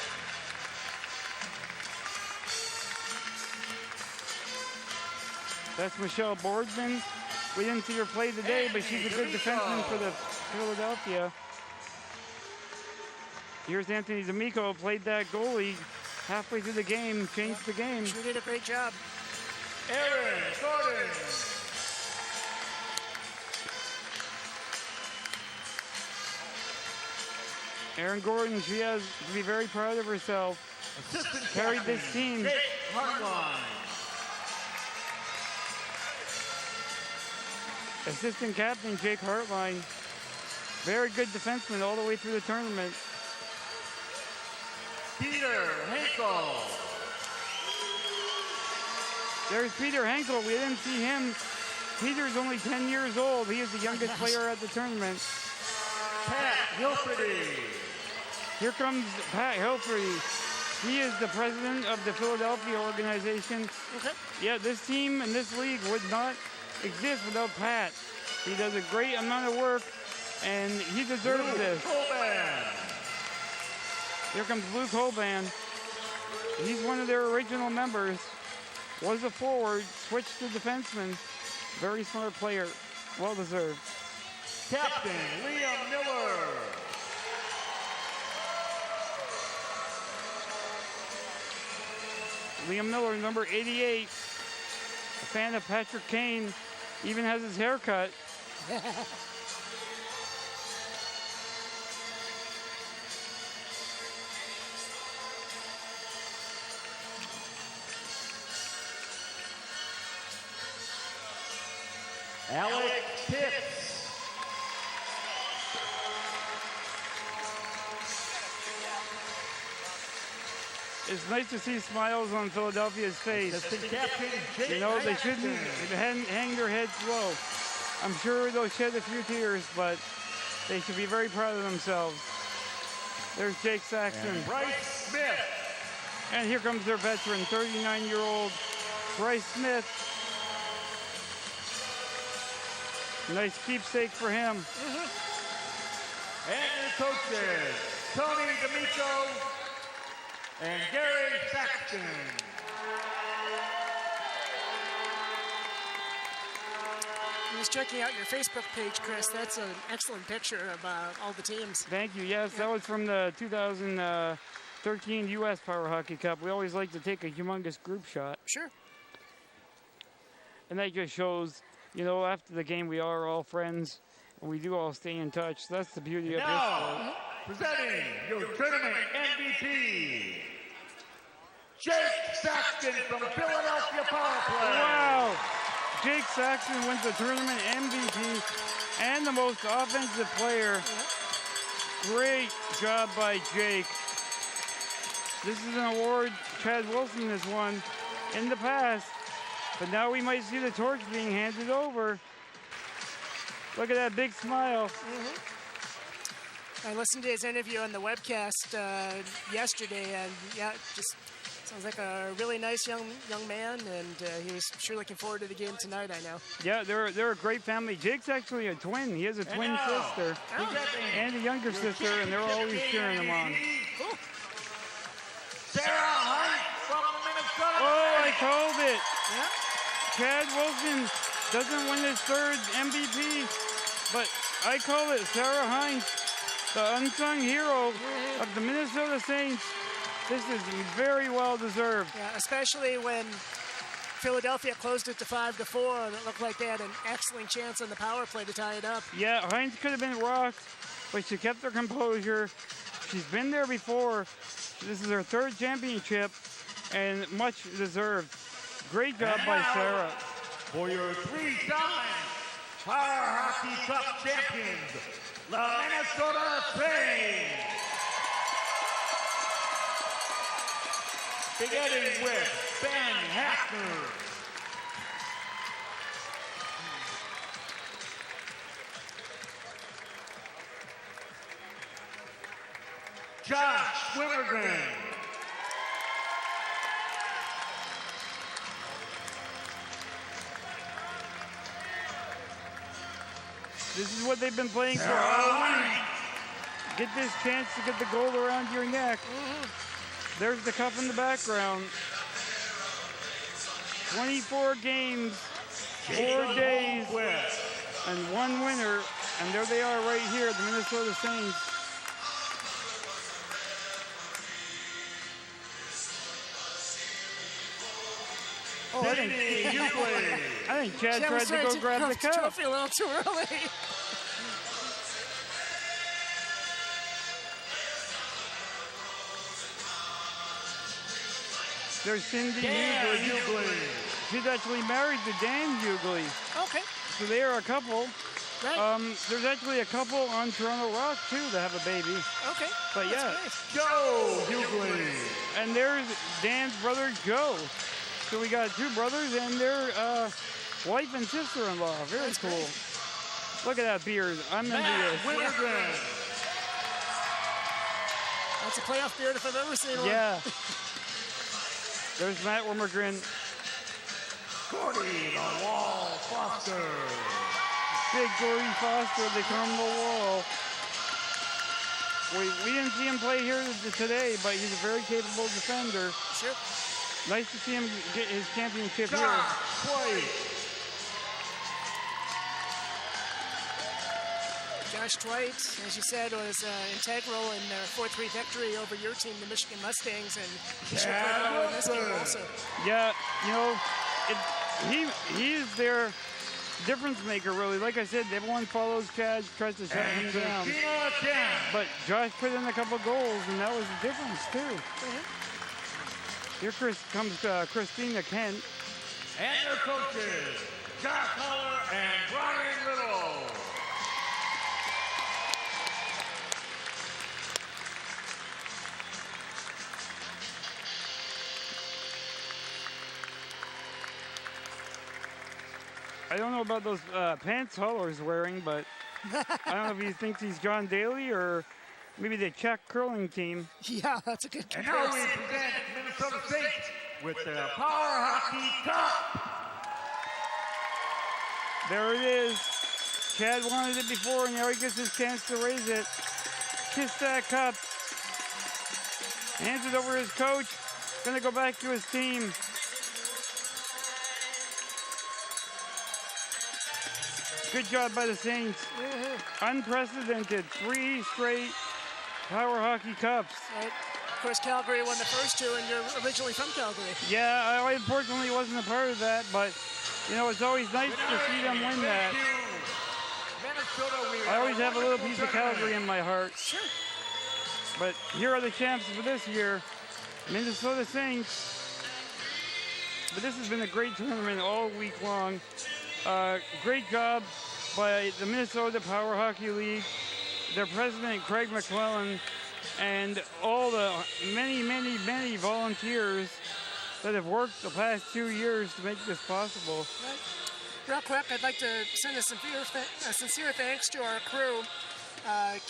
That's Michelle Boardman. We didn't see her play today, but she's a good defenseman for the Philadelphia. Here's Anthony D'Amico, played that goalie halfway through the game, changed the game. She did a great job. Aaron Gordon. Aaron Gordon, she has to be very proud of herself. Assistant Carried this team. Jake Hartline. Assistant captain Jake Hartline. Very good defenseman all the way through the tournament. Peter Henkel. There's Peter Henkel. We didn't see him. Peter's only 10 years old. He is the youngest player at the tournament. Pat Hilferty. Here comes Pat Hilferty. He is the president of the Philadelphia organization. Okay. Yeah, this team and this league would not exist without Pat. He does a great amount of work, and he deserves this. Colban. Here comes Luke Holban. He's one of their original members. Was a forward, switched to defenseman. Very smart player, well deserved. Captain Liam Miller. Liam Miller, number 88. A fan of Patrick Kane, even has his hair cut. Alex Pitts. It's nice to see smiles on Philadelphia's face. Assistant captain Jake You know, they Saxton. shouldn't hang their heads low. I'm sure they'll shed a few tears, but they should be very proud of themselves. There's Jake Saxton. And Bryce Smith. And here comes their veteran, 39-year-old Bryce Smith. Nice keepsake for him. And your coaches, Tony D'Amico and Gary Saxton. I was checking out your Facebook page, Chris. That's an excellent picture of all the teams. Thank you. Yes, that was from the 2013 U.S. PowerHockey Cup. We always like to take a humongous group shot. Sure. And that just shows, you know, after the game we are all friends and we do all stay in touch. That's the beauty of Now, presenting your tournament MVP, Jake Saxton from Philadelphia Power this. Play. Wow! Jake Saxton wins the tournament MVP and the most offensive player. Great job by Jake. This is an award Chad Wilson has won in the past, but now we might see the torch being handed over. Look at that big smile. I listened to his interview on the webcast yesterday, and yeah, just sounds like a really nice young man, and he was sure looking forward to the game tonight, I know. Yeah, they're a great family. Jake's actually a twin. He has a twin sister and a younger sister, and they're always cheering him on. Cool. Sarah Hunt from Minnesota. Oh, I called it. Yeah. Chad Wilson doesn't win his third MVP, but I call it Sarah Hines, the unsung hero of the Minnesota Saints. This is very well deserved. Yeah, especially when Philadelphia closed it to 5-4, and it looked like they had an excellent chance on the power play to tie it up. Yeah, Hines could have been rocked, but she kept her composure. She's been there before. This is her third championship, and much deserved. Great job by Sarah. For your 3-time PowerHockey Cup champions, the Minnesota Pregame. Beginning with Ben Hackner. Josh Wimmergren. This is what they've been playing for all week. Get this chance to get the gold around your neck. There's the cup in the background. 24 games, 4 days, and 1 winner. And there they are right here, the Minnesota Saints. I think Chad tried to go grab the cup. Trophy a little too early. There's Cindy Hughley. She's actually married to Dan Hughley. Okay. So they are a couple. Right. There's actually a couple on Toronto Rock, too, that have a baby. Okay. But yeah. Nice. Joe Hughley. And there's Dan's brother, Joe. So we got 2 brothers and their wife and sister-in-law. Very cool. Great. Look at that beard. I'm envious. That's a playoff beard if I've ever seen one. Yeah. There's Matt Wimmergren. Gordy the Wall Foster. Big Gordy Foster, they come the wall. We didn't see him play here today, but he's a very capable defender. Sure. Nice to see him get his championship here. Josh Twite, as you said, was integral in their 4-3 victory over your team, the Michigan Mustangs, and he should play well in this game also. Yeah, you know, he's their difference maker, really. Like I said, everyone follows Chad, tries to shut him down. But Josh put in a couple goals, and that was the difference, too. Here comes Christina Kent. And their coaches, Josh Muller and Brian Little. I don't know about those pants Huller's wearing, but I don't know if he thinks he's John Daly or maybe the Czech curling team. Yeah, that's a good And now we comparison. present Minnesota State with the PowerHockey Cup. There it is. Chad wanted it before, and now he gets his chance to raise it. Kiss that cup. Hands it over to his coach. Gonna go back to his team. Good job by the Saints. Unprecedented. 3 straight PowerHockey Cups. Right. Of course, Calgary won the first 2, and you're originally from Calgary. Yeah, I unfortunately wasn't a part of that, but you know, it's always nice to see them win that. I always have a little piece of Calgary in my heart. Sure. But here are the champs for this year, Minnesota Saints. But this has been a great tournament all week long. Great job by the Minnesota Power Hockey League, their president, Craig McClellan, and all the many volunteers that have worked the past 2 years to make this possible. Right. Real quick, I'd like to send a sincere thanks to our crew.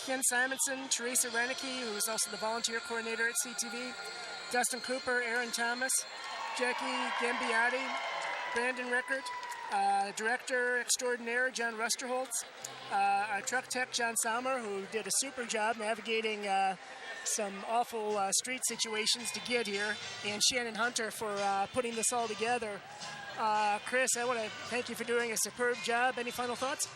Ken Simonson, Teresa Renicky, who is also the volunteer coordinator at CTV, Dustin Cooper, Aaron Thomas, Jackie Gambiotti, Brandon Rickert, Director Extraordinaire John Rusterholtz, our truck tech John Salmer, who did a super job navigating some awful street situations to get here, and Shannon Hunter for putting this all together. Chris, I want to thank you for doing a superb job. Any final thoughts?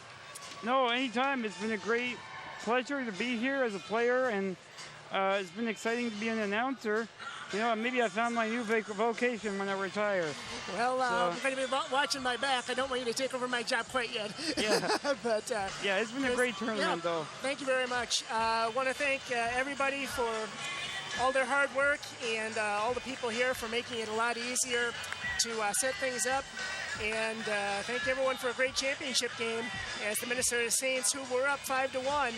No, anytime. It's been a great pleasure to be here as a player, and it's been exciting to be an announcer. You know, maybe I found my new vocation when I retire. Well, I'm going to be watching my back. I don't want you to take over my job quite yet. Yeah. But yeah, it's been a great tournament, though. Thank you very much. I want to thank everybody for all their hard work and all the people here for making it a lot easier to set things up. And thank everyone for a great championship game as the Minnesota Saints, who were up 5-1,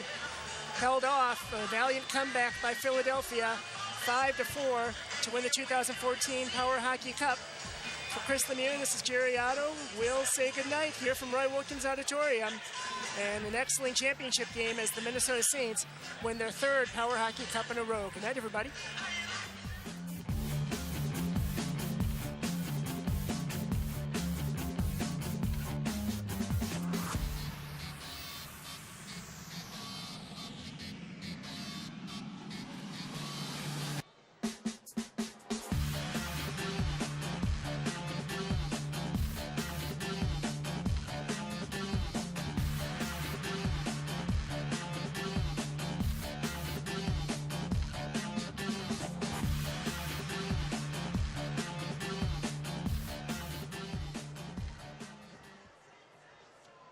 held off a valiant comeback by Philadelphia, 5-4, to win the 2014 Power Hockey Cup. For Chris Lemieux, this is Jerry Otto. We'll say goodnight here from Roy Wilkins Auditorium, and an excellent championship game as the Minnesota Saints win their third Power Hockey Cup in a row. Good night, everybody.